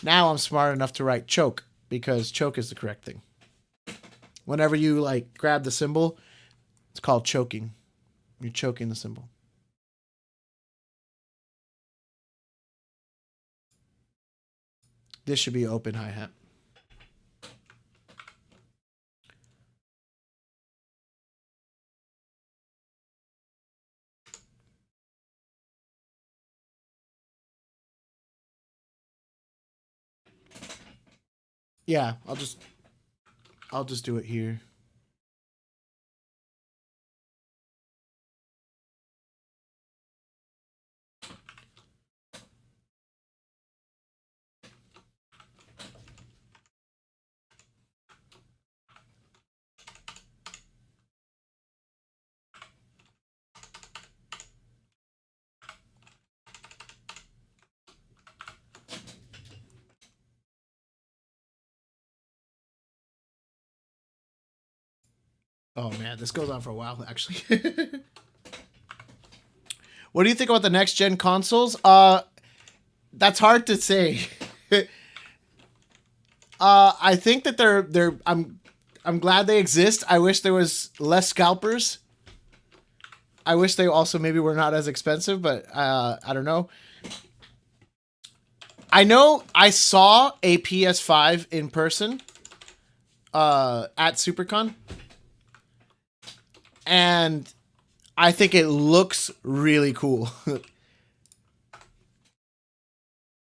Now I'm smart enough to write choke, because choke is the correct thing. Whenever you like grab the cymbal, it's called choking. You're choking the cymbal. This should be open hi-hat. Yeah, I'll just do it here. Oh man, this goes on for a while, actually. What do you think about the next gen consoles? That's hard to say. I think that I'm glad they exist. I wish there was less scalpers. I wish they also maybe were not as expensive, but I don't know. I know I saw a PS5 in person at SuperCon. And I think it looks really cool.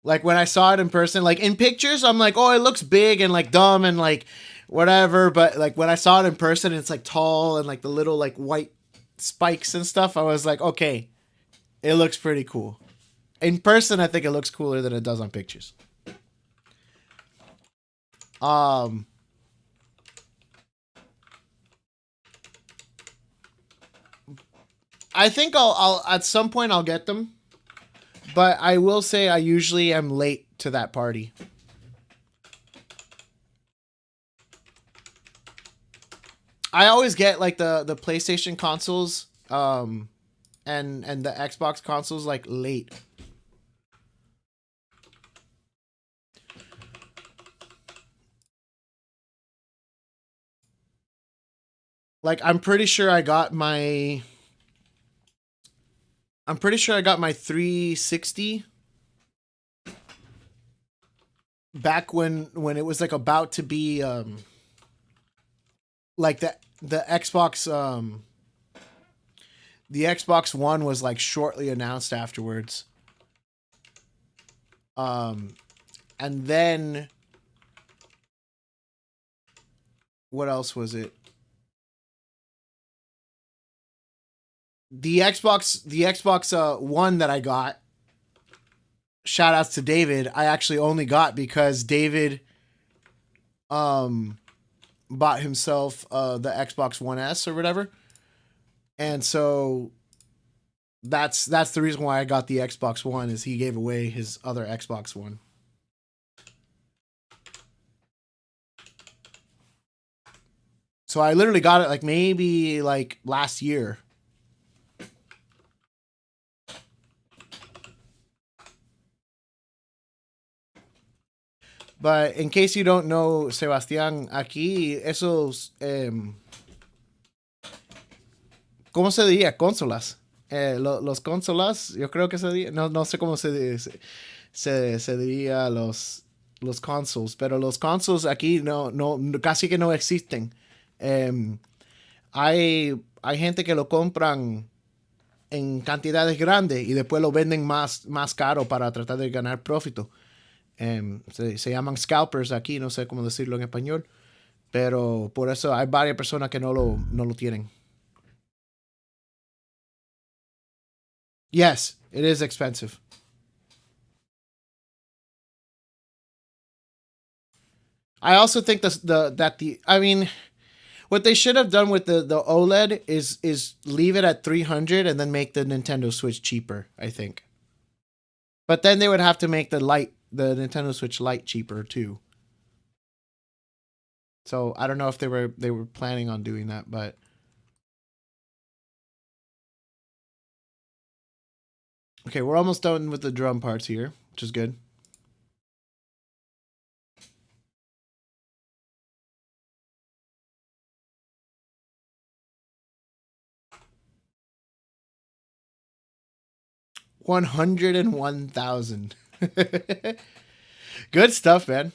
Like when I saw it in person, like in pictures, I'm like, oh, it looks big and like dumb and like whatever. But like when I saw it in person, it's like tall and like the little like white spikes and stuff. I was like, okay, it looks pretty cool. In person, I think it looks cooler than it does on pictures. I think I'll at some point I'll get them, but I will say I usually am late to that party. I always get like the PlayStation consoles, and the Xbox consoles like late. Like I'm pretty sure I got my 360 back when it was like about to be like the Xbox the Xbox One was like shortly announced afterwards. And then what else was it? The Xbox One that I got, shout outs to David, I actually only got because David bought himself the Xbox One S or whatever. And so that's the reason why I got the Xbox One, is he gave away his other Xbox One. So I literally got it like maybe like last year. But in case you don't know, Sebastián, aquí esos, ¿cómo se diría? Consolas. Los consolas, yo creo que se diría, no sé cómo se diría los consoles, pero los consoles aquí casi que no existen. Hay gente que lo compran en cantidades grandes y después lo venden más caro para tratar de ganar profito. Se llaman scalpers aquí, no sé cómo decirlo en español, pero por eso hay varias personas que no lo tienen. Yes, it is expensive. I also think I mean, what they should have done with the OLED is leave it at 300 and then make the Nintendo Switch cheaper, I think. But then they would have to make the Nintendo Switch Lite cheaper too. So I don't know if they were planning on doing that, but okay, we're almost done with the drum parts here, which is good. $101,000. Good stuff, man.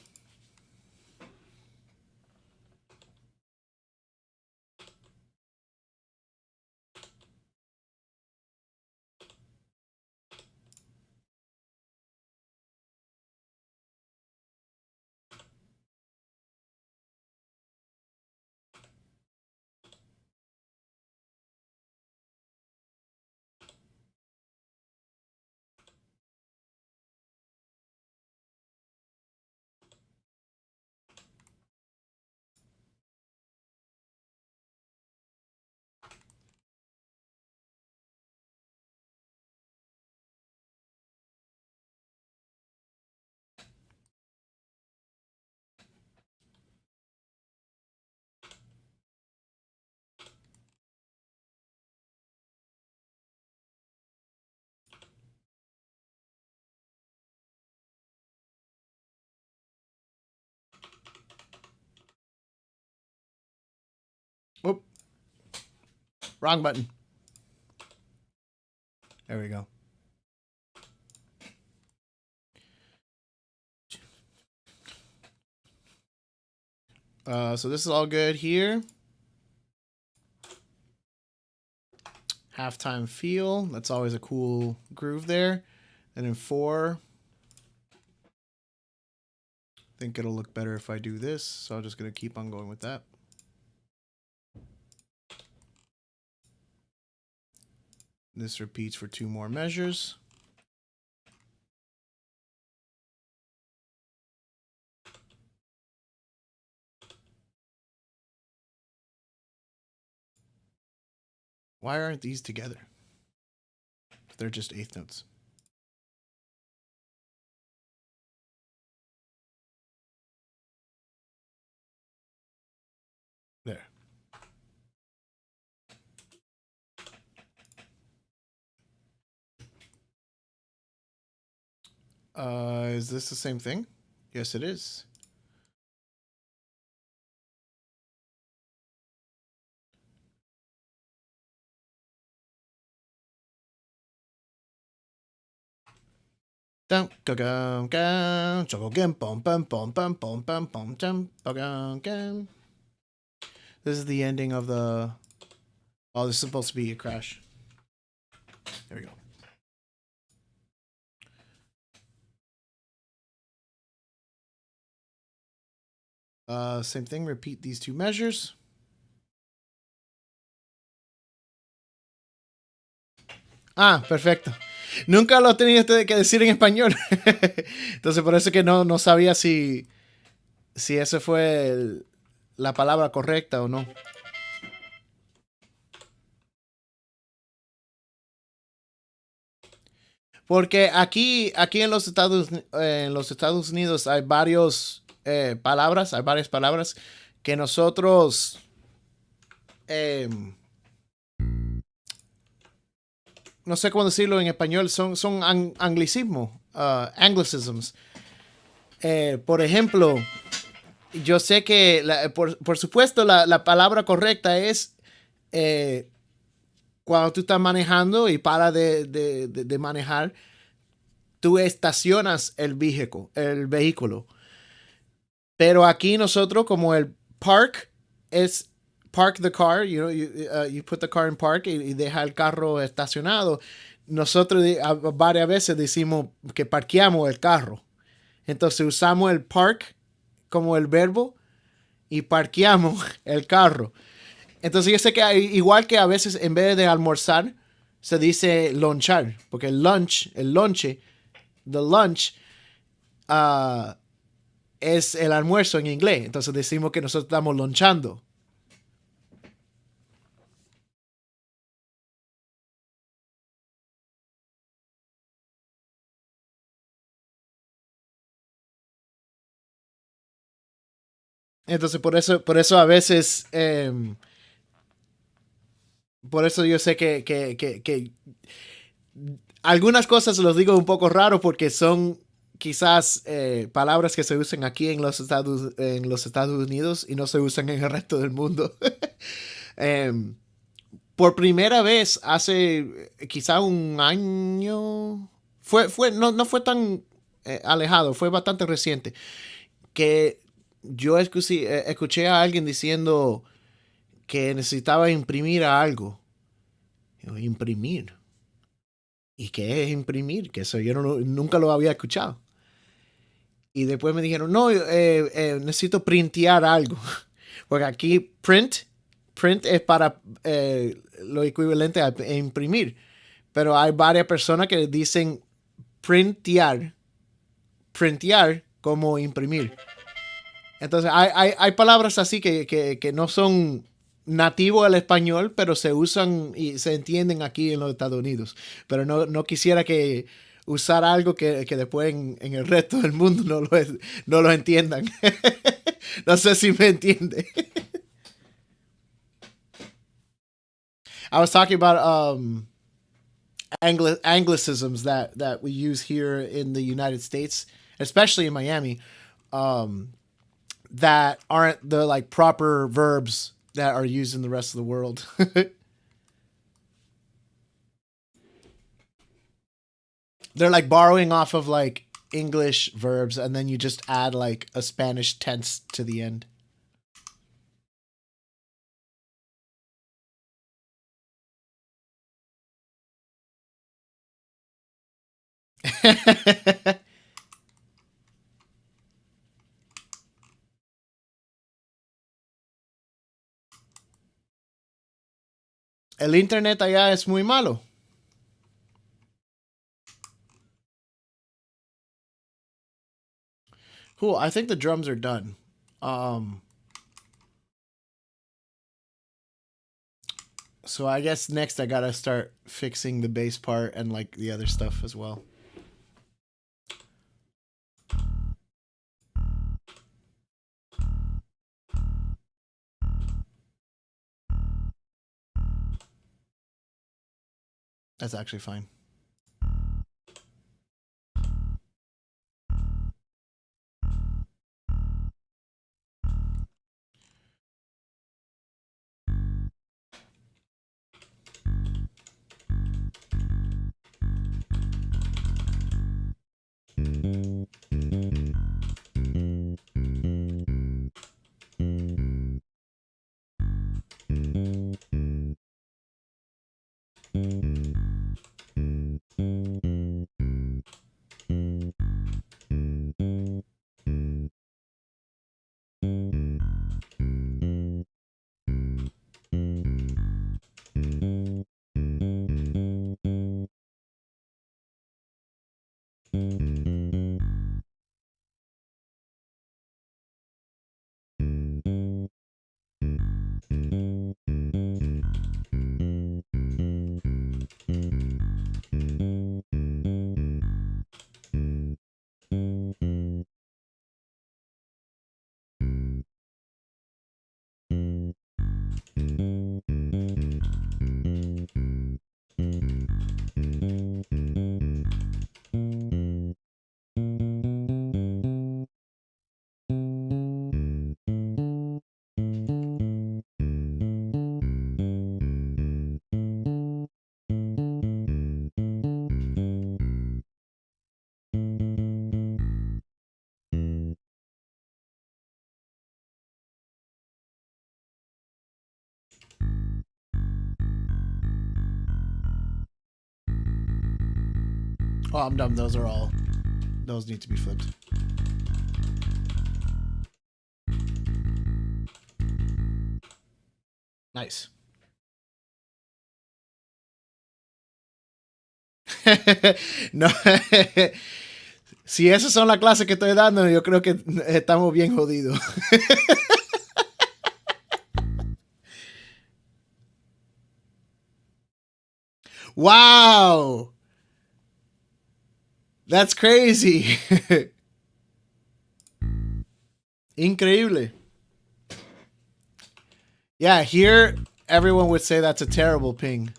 Whoop. Wrong button. There we go. So this is all good here. Halftime feel. That's always a cool groove there. And in 4, I think it'll look better if I do this. So I'm just going to keep on going with that. This repeats for 2 more measures. Why aren't these together? They're just 8th notes. There. Is this the same thing? Yes, it is. This is the ending of the... Oh, this is supposed to be a crash. There we go. Same thing, repeat these 2 measures. Ah, perfecto. Nunca lo tenía que decir en español. Entonces por eso que no sabía si esa fue la palabra correcta o no. Porque aquí en los Estados Unidos hay varias palabras que nosotros em, no sé cómo decirlo en español, son anglicismos, anglicisms. Por ejemplo, yo sé que, por supuesto, la palabra correcta es eh, cuando tú estás manejando y para de manejar, tú estacionas el vehículo. Pero aquí nosotros, como el park es park the car, you put the car in park y deja el carro estacionado. Nosotros varias veces decimos que parqueamos el carro. Entonces usamos el park como el verbo y parqueamos el carro. Entonces yo sé que igual que a veces en vez de almorzar se dice lonchar, porque el lunch, el lonche, the lunch, uh, es el almuerzo en inglés. Entonces decimos que nosotros estamos lonchando. Entonces por eso a veces, por eso yo sé que algunas cosas los digo un poco raro porque son quizás palabras que se usan aquí en los Estados Unidos y no se usan en el resto del mundo. um, por primera vez hace quizá un año, no fue tan alejado, fue bastante reciente, que yo escuché a alguien diciendo que necesitaba imprimir algo. Yo, imprimir. ¿Y qué es imprimir? Que eso yo nunca lo había escuchado. Y después me dijeron, no, necesito printear algo. Porque aquí print es para lo equivalente a imprimir. Pero hay varias personas que dicen printear como imprimir. Entonces hay palabras así que no son nativos al español, pero se usan y se entienden aquí en los Estados Unidos. Pero no quisiera que usar algo que después en el resto del mundo no lo entiendan. No sé si me entiende. I was talking about Anglicisms that we use here in the United States, especially in Miami, that aren't the like proper verbs that are used in the rest of the world. They're like borrowing off of like English verbs and then you just add like a Spanish tense to the end. El internet allá es muy malo. Cool. I think the drums are done. Um, so I guess next I gotta start fixing the bass part and like the other stuff as well. That's actually fine. Oh, I'm dumb. Those need to be flipped. Nice. No. Si esas son las clases que estoy dando, yo creo que estamos bien jodidos. Wow. That's crazy. Increíble. Yeah, here everyone would say that's a terrible ping.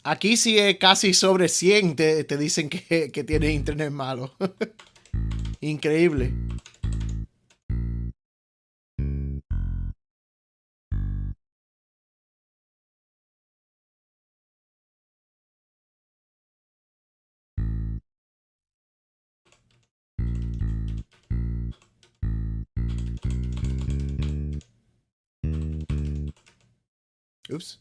Aquí sí es casi sobre 100 te dicen que tienes internet malo. Increíble. Oops.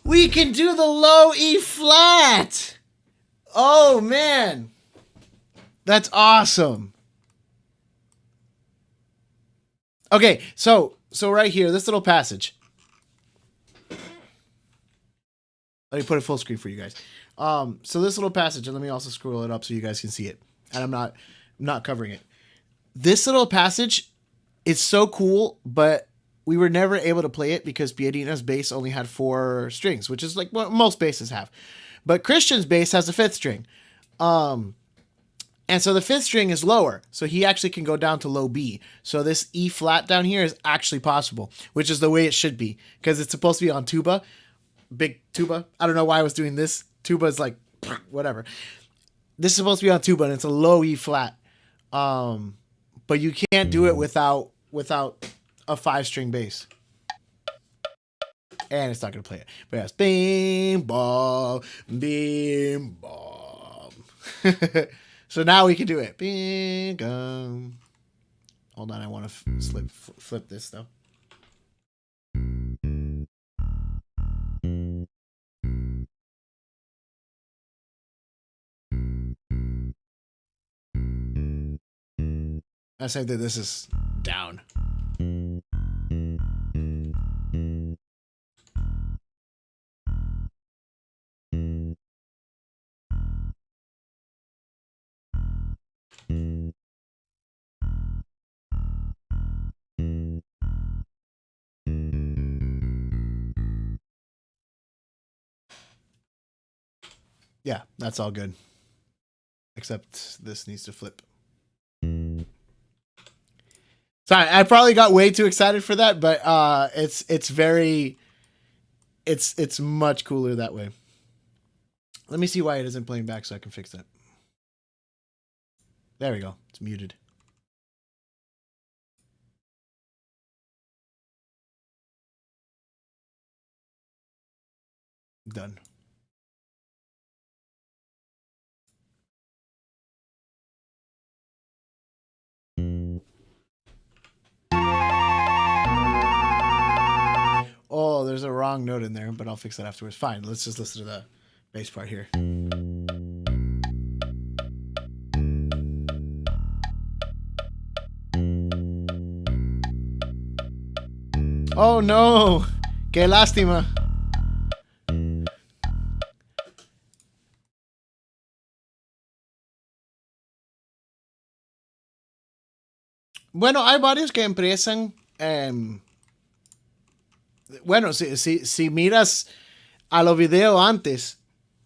We can do the low E flat. Oh man. That's awesome. Okay, so right here, this little passage. Let me put it full screen for you guys. So this little passage, and let me also scroll it up so you guys can see it. And I'm not covering it. This little passage is so cool, but we were never able to play it because Piedina's bass only had 4 strings, which is like what most basses have. But Christian's bass has a 5th string. And so the 5th string is lower. So he actually can go down to low B. So this E flat down here is actually possible, which is the way it should be. Because it's supposed to be on tuba. Big tuba. I don't know why I was doing this. Tuba is like, whatever. This is supposed to be on tuba and it's a low E flat. But you can't do it without a 5-string bass. And it's not going to play it. But it's bing, bom, bing, bom. So now we can do it. Bing, hold on, I want to flip this though. I say that this is down. Yeah, that's all good. Except this needs to flip. Sorry, I probably got way too excited for that, but it's much cooler that way. Let me see why it isn't playing back so I can fix that. There we go. It's muted. Done. Oh, there's a wrong note in there, but I'll fix that afterwards. Fine, let's just listen to the bass part here. Oh no, qué lástima. Bueno, hay varios que empiezan. Bueno, si miras a los videos antes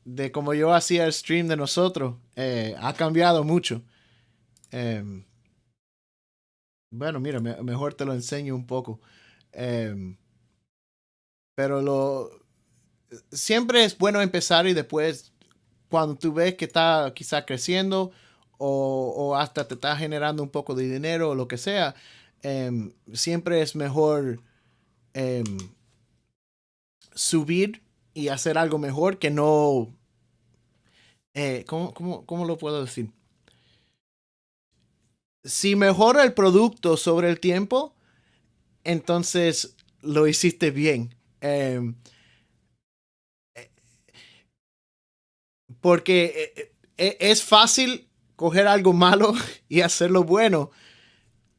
de como yo hacía el stream de nosotros, ha cambiado mucho. Bueno, mira, mejor te lo enseño un poco. Pero siempre es bueno empezar y después, cuando tú ves que está quizá creciendo o hasta te está generando un poco de dinero o lo que sea, siempre es mejor subir y hacer algo mejor que no... ¿cómo lo puedo decir? Si mejora el producto sobre el tiempo, entonces lo hiciste bien. Porque es fácil coger algo malo y hacerlo bueno.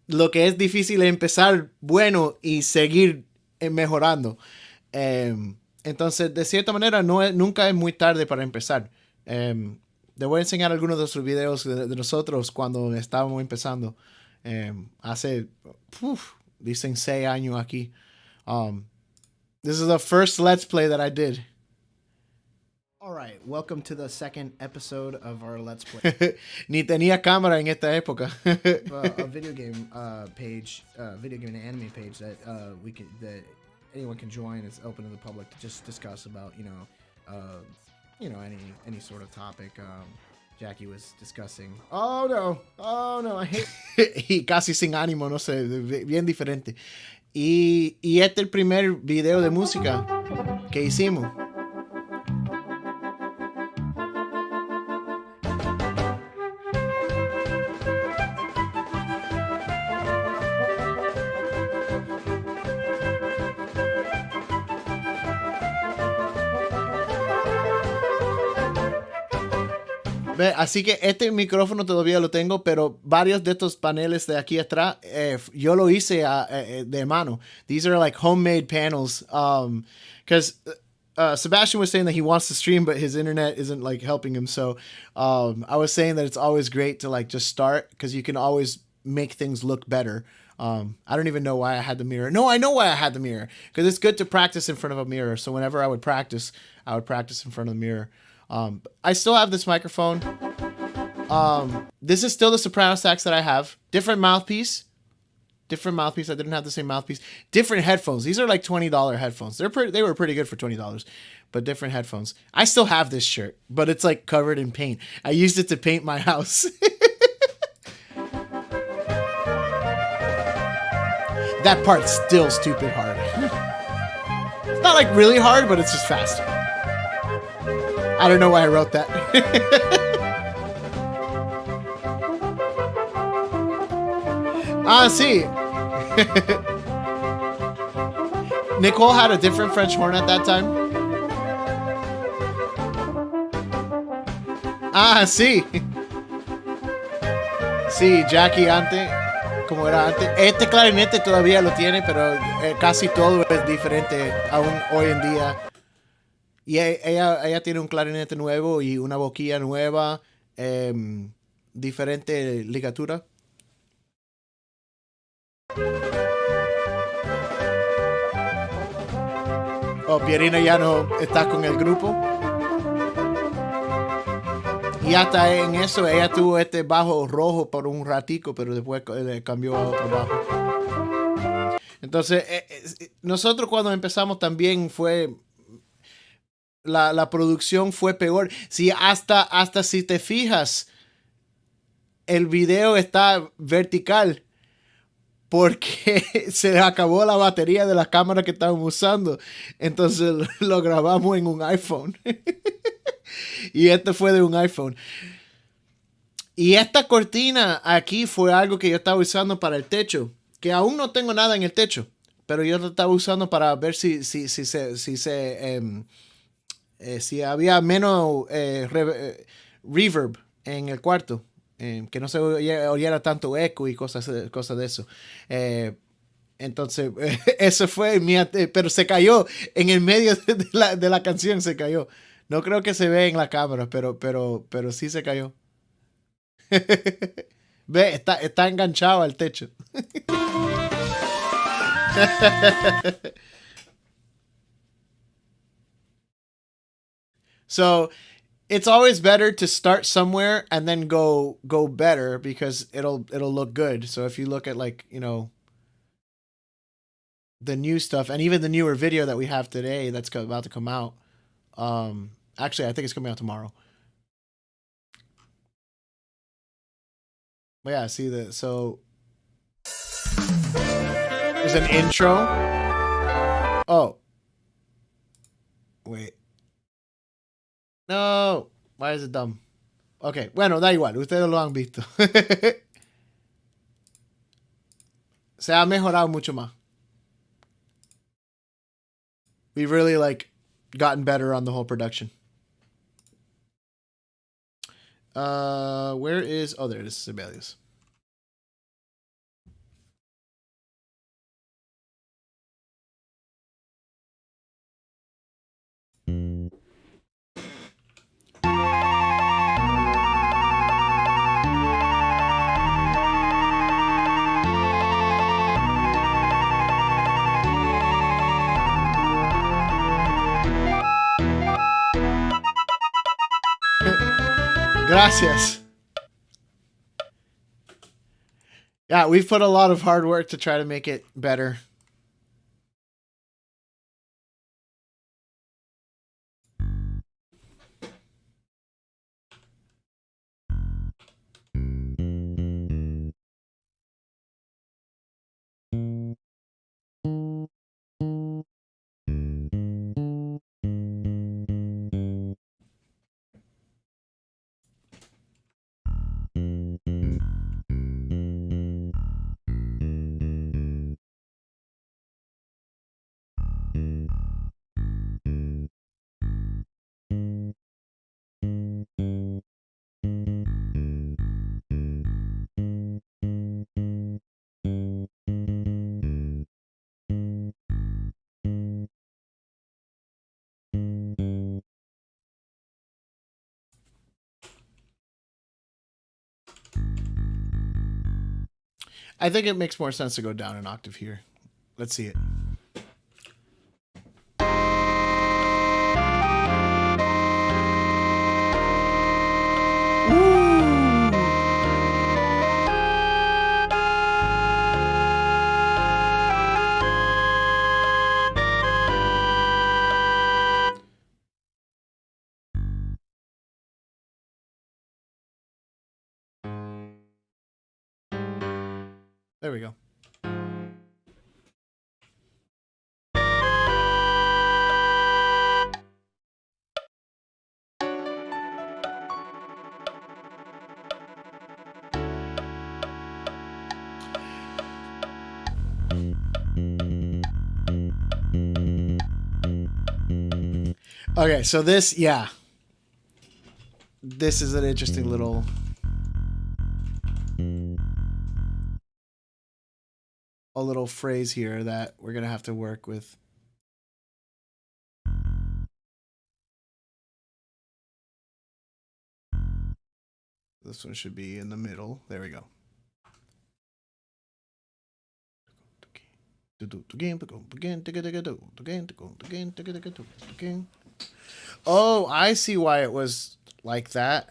Lo que es difícil es empezar bueno y seguir mejorando. Entonces, de cierta manera, nunca es muy tarde para empezar. Le voy a enseñar algunos de nuestros videos de nosotros cuando estábamos empezando. Hace, dicen 6 años aquí. This is the first Let's Play that I did. All right, welcome to the second episode of our Let's Play. Ni tenía cámara en esta época. A video game page, video game and anime page that that anyone can join. It's open to the public to just discuss about any sort of topic. Jackie was discussing. Oh no, I hate. Y casi sin ánimo, no sé, bien diferente. Y este es el primer video de música que hicimos. Así que este micrófono todavía lo tengo, pero varios de estos paneles de aquí atrás, yo lo hice de mano. These are like homemade panels. Because Sebastian was saying that he wants to stream, but his internet isn't like helping him. So I was saying that it's always great to like just start, because you can always make things look better. I don't even know why I had the mirror. No, I know why I had the mirror. Because it's good to practice in front of a mirror. So whenever I would practice in front of the mirror. I still have this microphone. This is still the soprano sax that I have. Different mouthpiece. I didn't have the same mouthpiece. Different headphones. These are like $20 headphones. They were pretty good for $20, but different headphones. I still have this shirt, but it's like covered in paint. I used it to paint my house. That part's still stupid hard. It's not like really hard, but it's just faster. I don't know why I wrote that. Sí. Nicole had a different French horn at that time. Sí. Sí, Jackie antes, como era antes. Este clarinete todavía lo tiene, pero casi todo es diferente aún hoy en día. Y ella tiene un clarinete nuevo y una boquilla nueva, diferente ligatura. Pierina ya no está con el grupo. Y hasta en eso ella tuvo este bajo rojo por un ratico, pero después cambió a otro bajo. Entonces, nosotros cuando empezamos también fue... La producción fue peor. Si hasta si te fijas, el video está vertical porque se acabó la batería de la cámara que estábamos usando. Entonces lo grabamos en un iPhone. Y este fue de un iPhone. Y esta cortina aquí fue algo que yo estaba usando para el techo, que aún no tengo nada en el techo, pero yo lo estaba usando para ver si había menos reverb en el cuarto, que no se oyera tanto eco y cosas de eso. Entonces, eso fue pero se cayó en el medio de la canción, se cayó. No creo que se ve en la cámara, pero sí se cayó. Ve, está enganchado al techo. So it's always better to start somewhere and then go better, because it'll look good. So if you look at like, the new stuff and even the newer video that we have today that's about to come out, Actually, I think it's coming out tomorrow. But yeah, see the so there's an intro. Oh. Wait. No. Why is it dumb? Okay, bueno, da igual, ustedes lo han visto. Se ha mejorado mucho más. We've really like gotten better on the whole production. Where is... Oh, there it is, Sibelius. Gracias. Yeah, we've put a lot of hard work to try to make it better. I think it makes more sense to go down an octave here. Let's see it. There we go. Okay, so this, yeah. This is an interesting little... a little phrase here that we're going to have to work with. This one should be in the middle. There we go. Oh, I see why it was like that.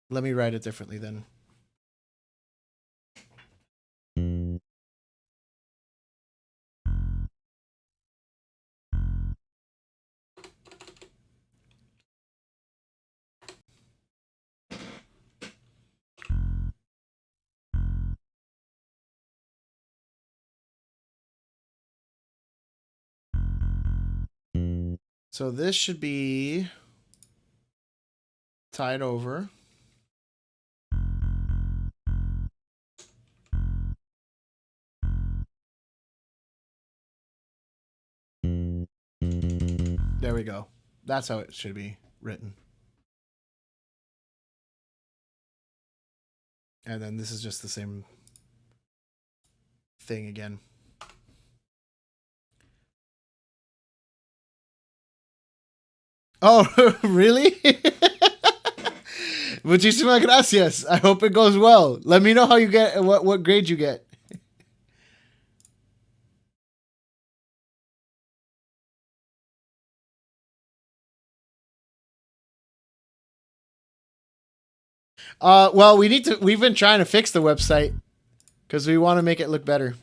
Let me write it differently then. So this should be tied over. There we go. That's how it should be written. And then this is just the same thing again. Oh, really? Muchísimas gracias. I hope it goes well. Let me know how you get, what grade you get. Well, we've been trying to fix the website because we want to make it look better.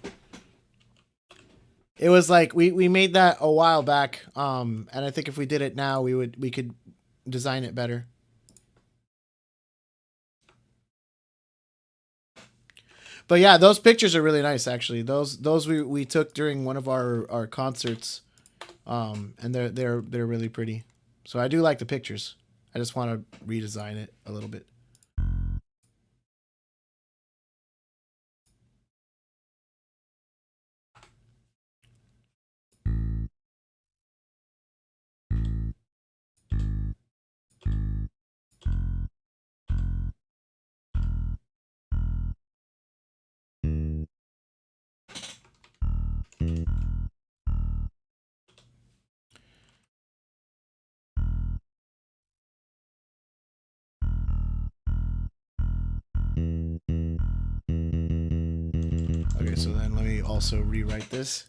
It was like we made that a while back, and I think if we did it now, we could design it better. But yeah, those pictures are really nice actually. Those we took during one of our concerts, and they're really pretty. So I do like the pictures. I just want to redesign it a little bit. Okay, so then let me also rewrite this.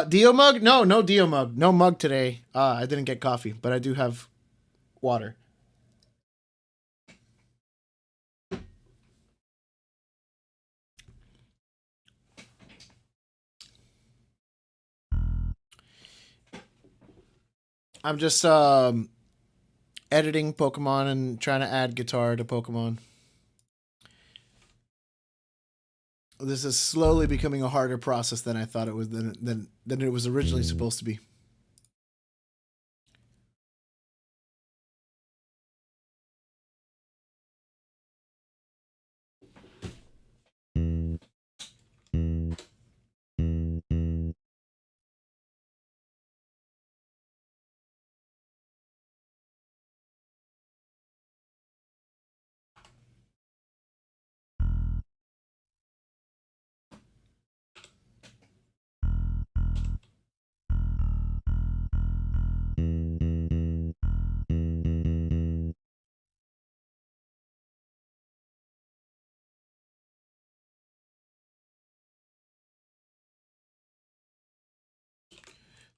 Dio mug? No Dio mug. No mug today. I didn't get coffee, but I do have water. I'm just editing Pokemon and trying to add guitar to Pokemon. This is slowly becoming a harder process than I thought it was than it was originally supposed to be.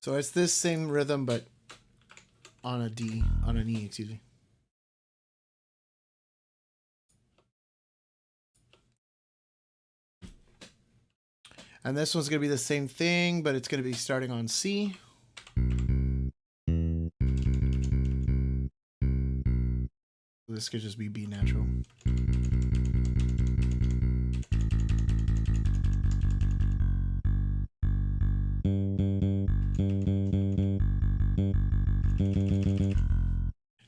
So it's this same rhythm, but on a D, on an E, excuse me. And this one's going to be the same thing, but it's going to be starting on C. This could just be B natural.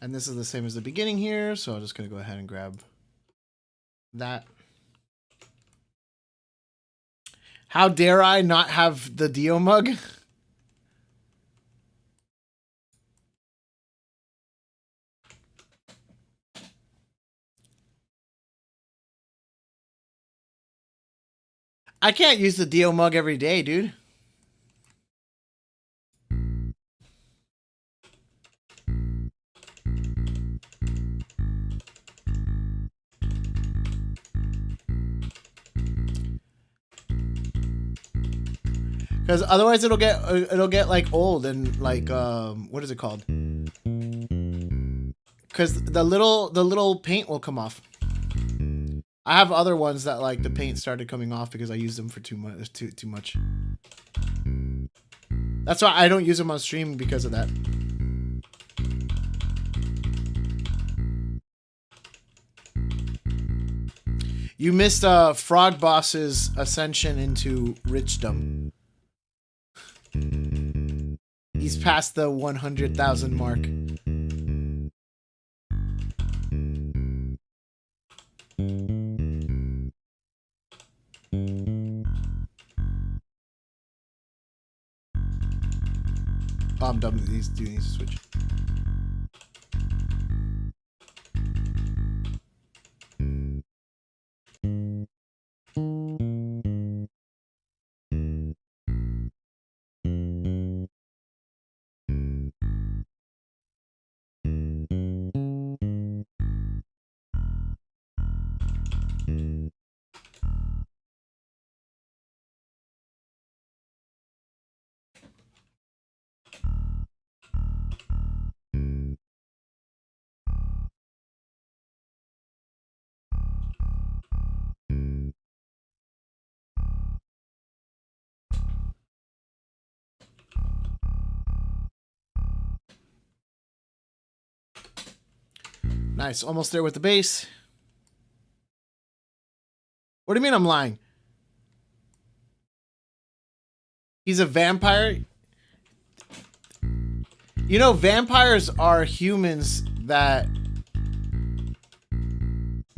And this is the same as the beginning here, so I'm just going to go ahead and grab that. How dare I not have the Dio mug? I can't use the Dio mug every day, dude. Because otherwise it'll get like old and like what is it called? Because the little paint will come off. I have other ones that like the paint started coming off because I used them for too much. That's why I don't use them on stream because of that. You missed Frog Boss's ascension into richdom. He's past the 100,000 mark. Oh, I'm dumb. These do need to switch. Nice. Almost there with the bass. What do you mean I'm lying? He's a vampire? You know, vampires are humans that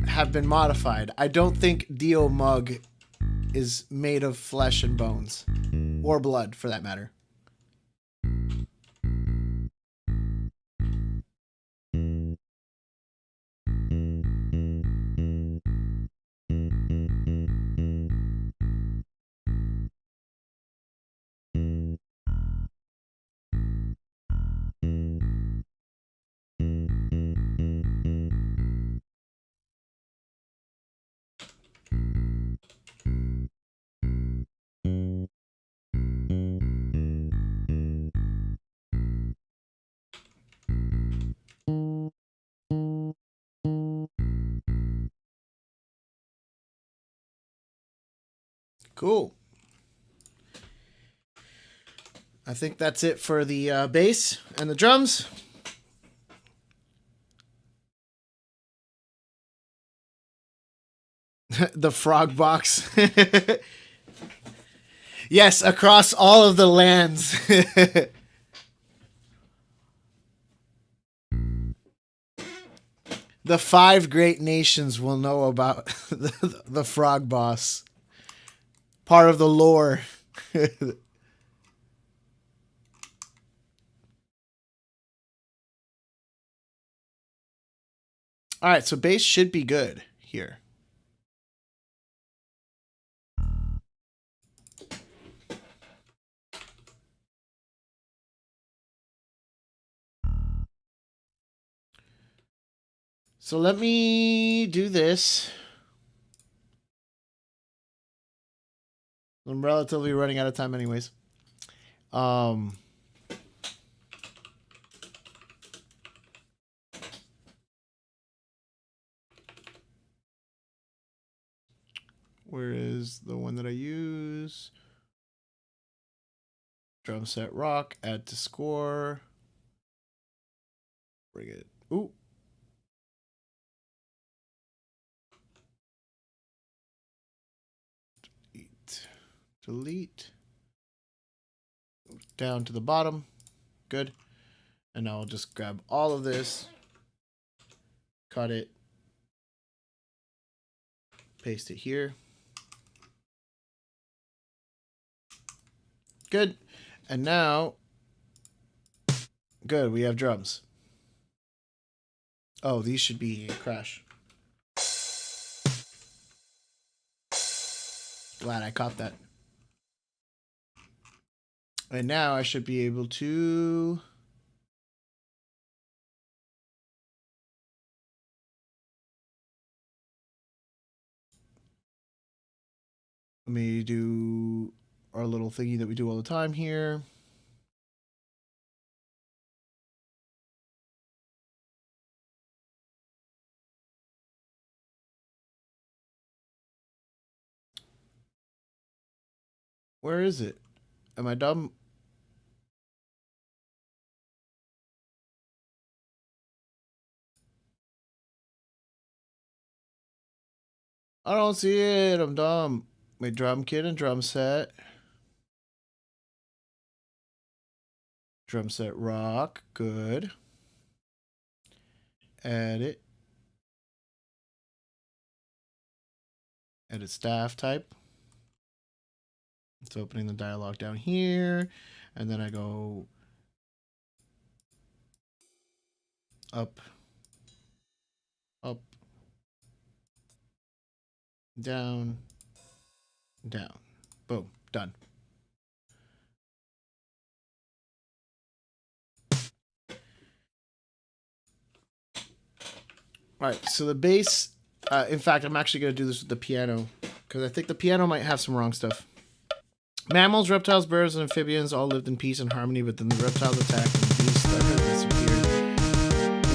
have been modified. I don't think Dio Mug is made of flesh and bones. Or blood, for that matter. Cool. I think that's it for the bass and the drums. The frog box. Yes, across all of the lands. The 5 great nations will know about the frog boss. Part of the lore. All right, so bass should be good here. So let me do this. I'm relatively running out of time anyways. Where is the one that I use? Drum set rock, add to score. Bring it. Ooh. Delete. Down to the bottom. Good. And now I'll just grab all of this. Cut it. Paste it here. Good. And now, good, we have drums. Oh, these should be crash. Glad I caught that. And now I should be able to... Let me do our little thingy that we do all the time here. Where is it? Am I dumb? I don't see it. I'm dumb. Wait, drum kit and drum set. Drum set rock. Good. Edit. Edit staff type. It's opening the dialog down here. And then I go up, up, down, down. Boom. Done. All right. So the bass, in fact, I'm actually going to do this with the piano because I think the piano might have some wrong stuff. Mammals, reptiles, birds, and amphibians all lived in peace and harmony, but then the reptiles attacked and the beasts started to disappear.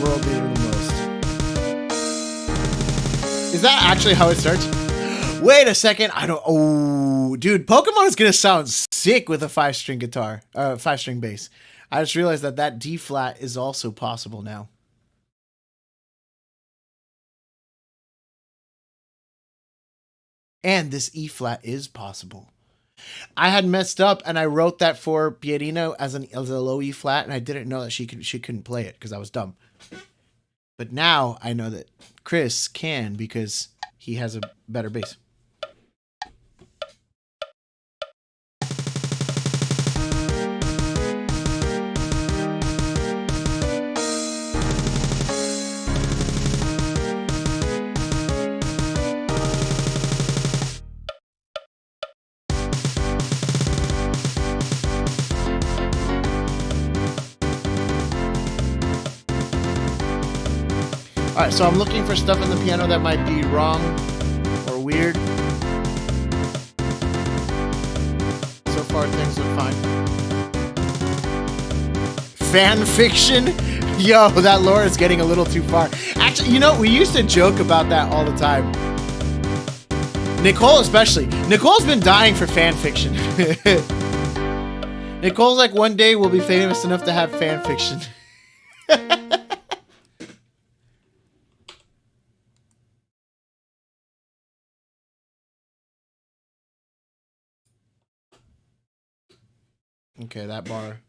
World leader the most. Is that actually how it starts? Wait a second. I don't... Oh, dude. Pokemon is going to sound sick with a 5-string guitar. 5-string bass. I just realized that D flat is also possible now. And this E flat is possible. I had messed up and I wrote that for Pierina as a low E flat, and I didn't know that she couldn't play it because I was dumb. But now I know that Chris can because he has a better bass. Alright, so I'm looking for stuff in the piano that might be wrong or weird. So far, things look fine. Fan fiction? Yo, that lore is getting a little too far. Actually, you know, we used to joke about that all the time. Nicole especially. Nicole's been dying for fan fiction. Nicole's like, one day we'll be famous enough to have fan fiction. Okay, that bar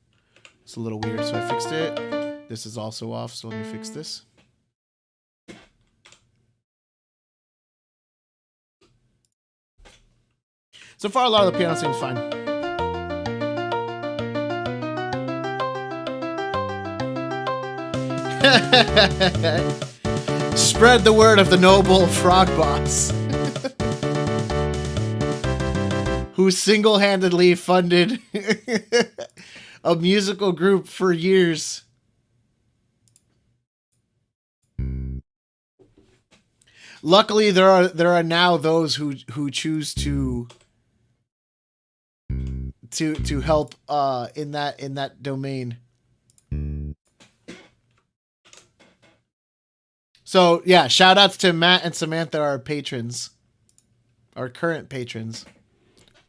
is a little weird, so I fixed it. This is also off, so let me fix this. So far, a lot of the piano seems fine. Spread the word of the noble frog boss. Who single-handedly funded a musical group for years. Luckily, there are now those who choose to help in that domain. So yeah, shout outs to Matt and Samantha, our patrons, our current patrons.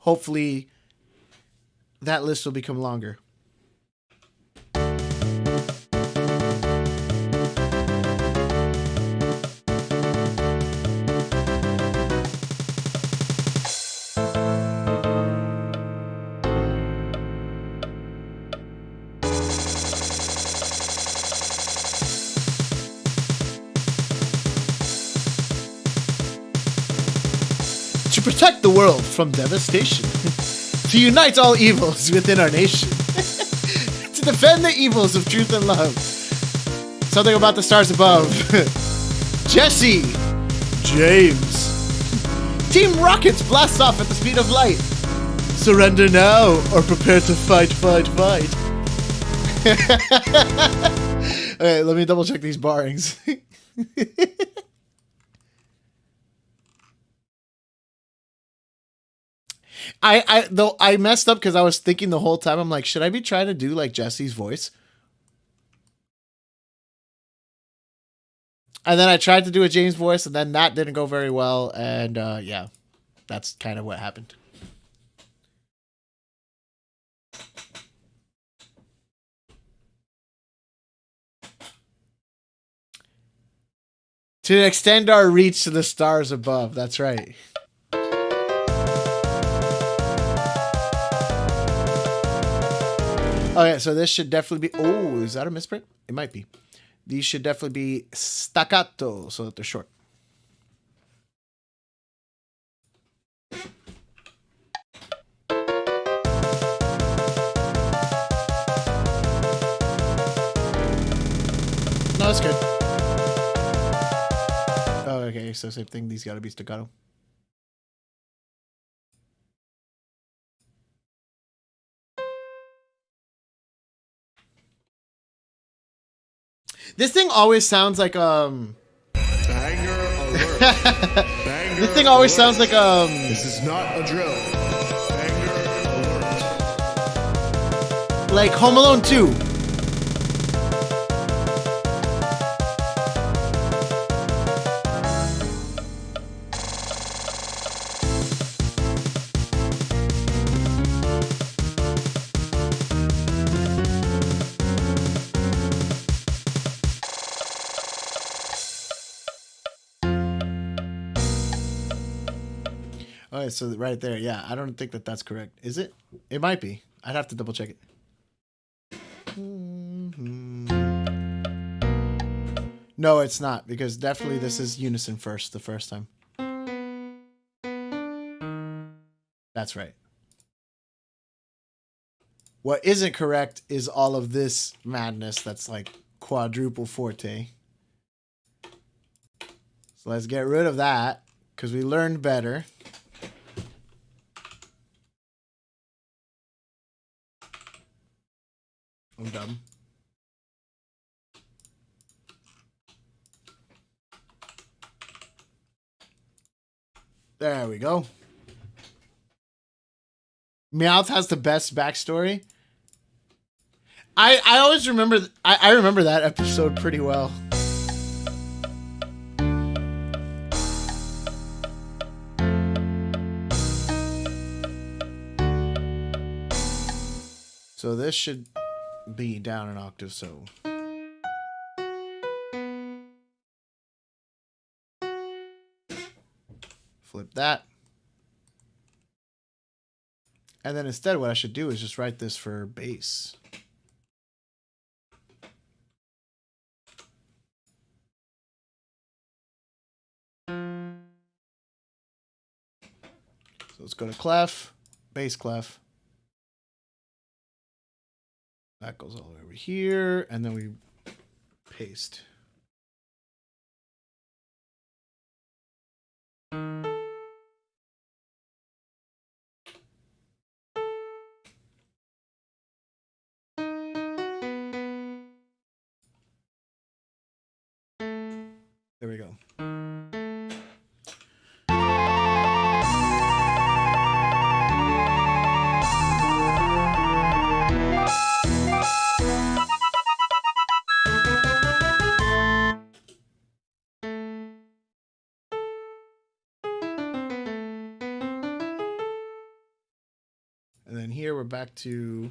Hopefully, that list will become longer. To protect the world from devastation. To unite all evils within our nation. To defend the evils of truth and love. Something about the stars above. Jesse. James. Team Rockets blasts off at the speed of light. Surrender now or prepare to fight, fight, fight. Okay, let me double check these barrings. I messed up because I was thinking the whole time, I'm like, should I be trying to do like Jesse's voice? And then I tried to do a James voice, and then that didn't go very well, and yeah, that's kind of what happened. To extend our reach to the stars above, that's right. Okay, so this should definitely be... Oh, is that a misprint? It might be. These should definitely be staccato, so that they're short. No, that's good. Oh, okay, so same thing. These gotta be staccato. This thing always sounds like Banger alert. Banger this thing always alert. sounds like This is not a drill. Banger alert. like Home Alone 2. Okay, so right there, yeah. I don't think that that's correct. Is it? It might be. I'd have to double check it. No, it's not, because definitely this is unison first, the first time. That's right. What isn't correct is all of this madness that's like quadruple forte. So let's get rid of that, because we learned better. I'm dumb. There we go. Meowth has the best backstory. I always remember... I remember that episode pretty well. So this should be down an octave, so... Flip that. And then instead what I should do is just write this for bass. So let's go to clef, bass clef. That goes all the way over here, and then we paste. There we go. And then here we're back to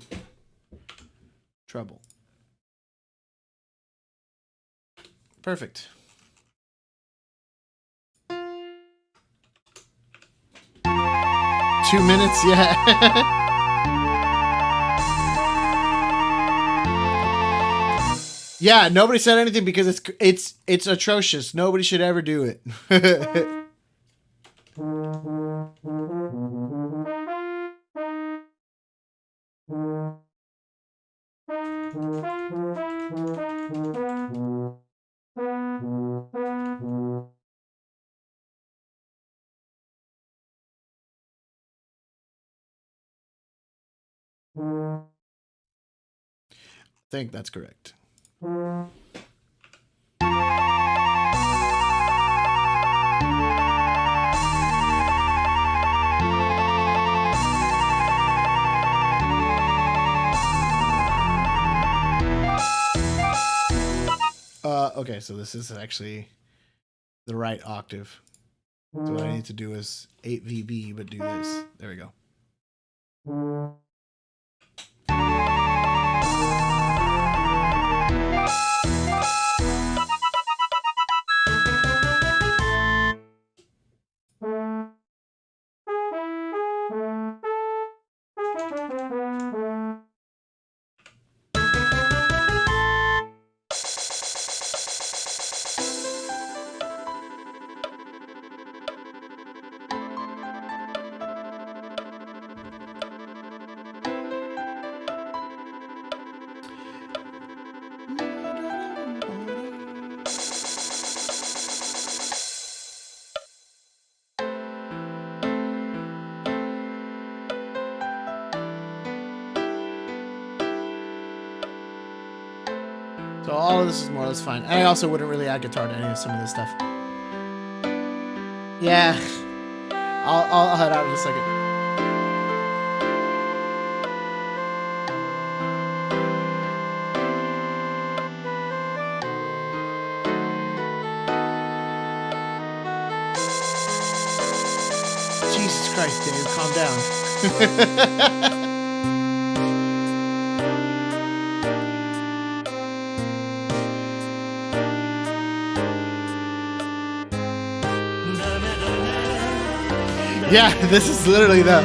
treble. Perfect. Two minutes, yeah. Yeah, nobody said anything because it's atrocious. Nobody should ever do it. I think that's correct. Okay, so this is actually the right octave. So what I need to do is 8 VB, but do this. There we go. So all of this is more or less fine. And I also wouldn't really add guitar to any of some of this stuff. Yeah. I'll head out in a second. Jesus Christ, Dave, calm down. Yeah, this is literally the...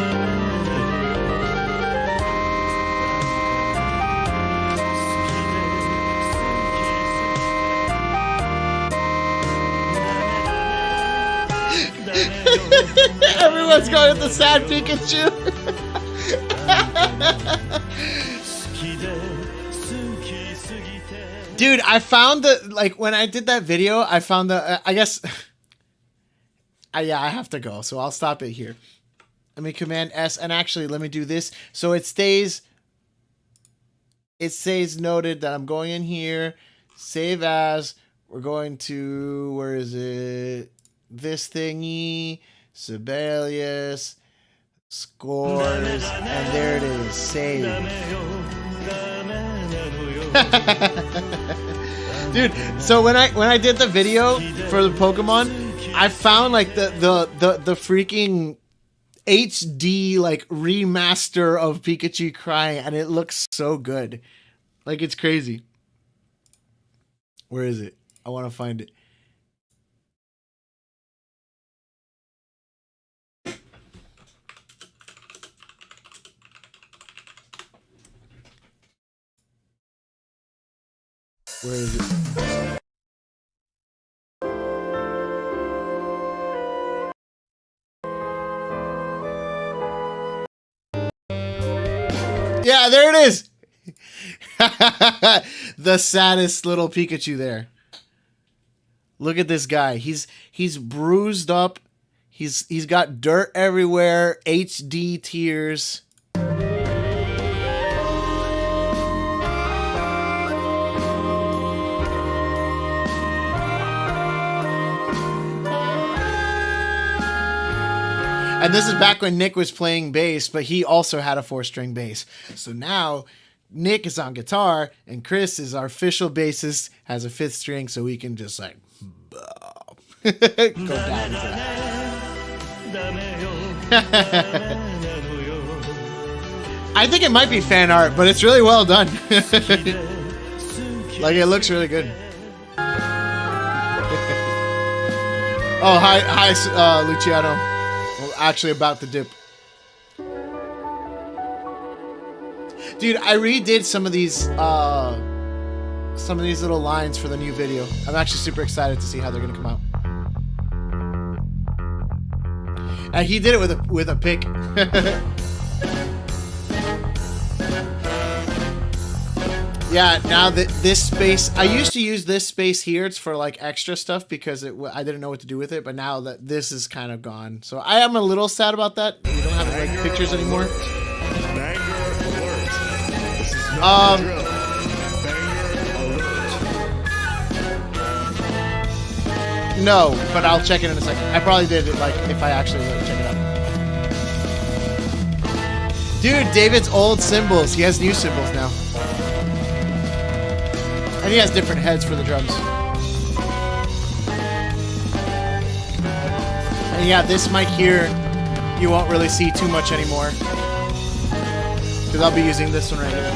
Everyone's going with the sad Pikachu. Dude, I found that, like, when I did that video, I found the, I guess, yeah, I have to go, so I'll stop it here. Let me Command S, and actually, let me do this. So it stays noted that I'm going in here, save as, we're going to, where is it? This thingy, Sibelius, scores, and there it is, save. Dude, so when I did the video for the Pokemon, I found like the freaking HD like remaster of Pikachu crying, and it looks so good. Like, it's crazy. Where is it? I want to find it. Where is it? Yeah, there it is. The saddest little Pikachu there. Look at this guy. He's bruised up. He's got dirt everywhere. HD tears. And this is back when Nick was playing bass, but he also had a 4-string bass. So now Nick is on guitar, and Chris is our official bassist, has a 5th string, so we can just like go down into that. I think it might be fan art, but it's really well done. Like, it looks really good. Oh, hi, Luciano. Actually about to dip. Dude, I redid some of these little lines for the new video. I'm actually super excited to see how they're gonna come out. And he did it with a pick. Yeah, now that this space, I used to use this space here. It's for like extra stuff because I didn't know what to do with it. But now that this is kind of gone, so I am a little sad about that. We don't have like pictures anymore. No, but I'll check it in a second. I probably did it like if I actually check it out. Dude, David's old cymbals. He has new cymbals now. And he has different heads for the drums. And yeah, this mic here, you won't really see too much anymore. Because I'll be using this one right here.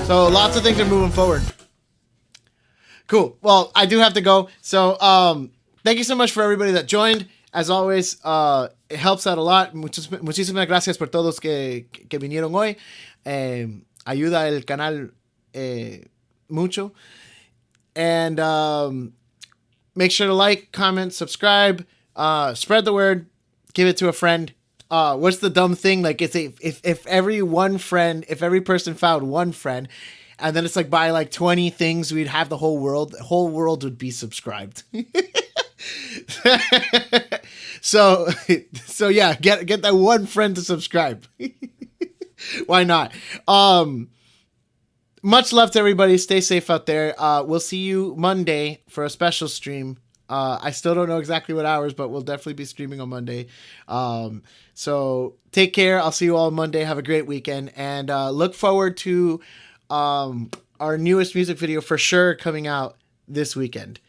So lots of things are moving forward. Cool. Well, I do have to go. So thank you so much for everybody that joined. As always, it helps out a lot. Muchísimas gracias por todos que vinieron hoy. Ayuda el canal mucho. And make sure to like, comment, subscribe, spread the word, give it to a friend. What's the dumb thing? Like, it's if every person found one friend, and then it's like by like 20 things, we'd have the whole world would be subscribed. So yeah, get that one friend to subscribe. Why not? Much love to everybody. Stay safe out there. We'll see you Monday for a special stream. I still don't know exactly what hours, but we'll definitely be streaming on Monday. So take care. I'll see you all Monday. Have a great weekend, and look forward to our newest music video for sure coming out this weekend.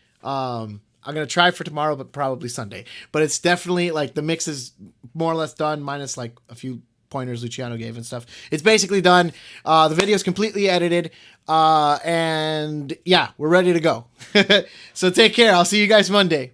I'm going to try for tomorrow, but probably Sunday. But it's definitely, like, the mix is more or less done, minus, like, a few pointers Luciano gave and stuff. It's basically done. The video is completely edited. And yeah, we're ready to go. So take care. I'll see you guys Monday.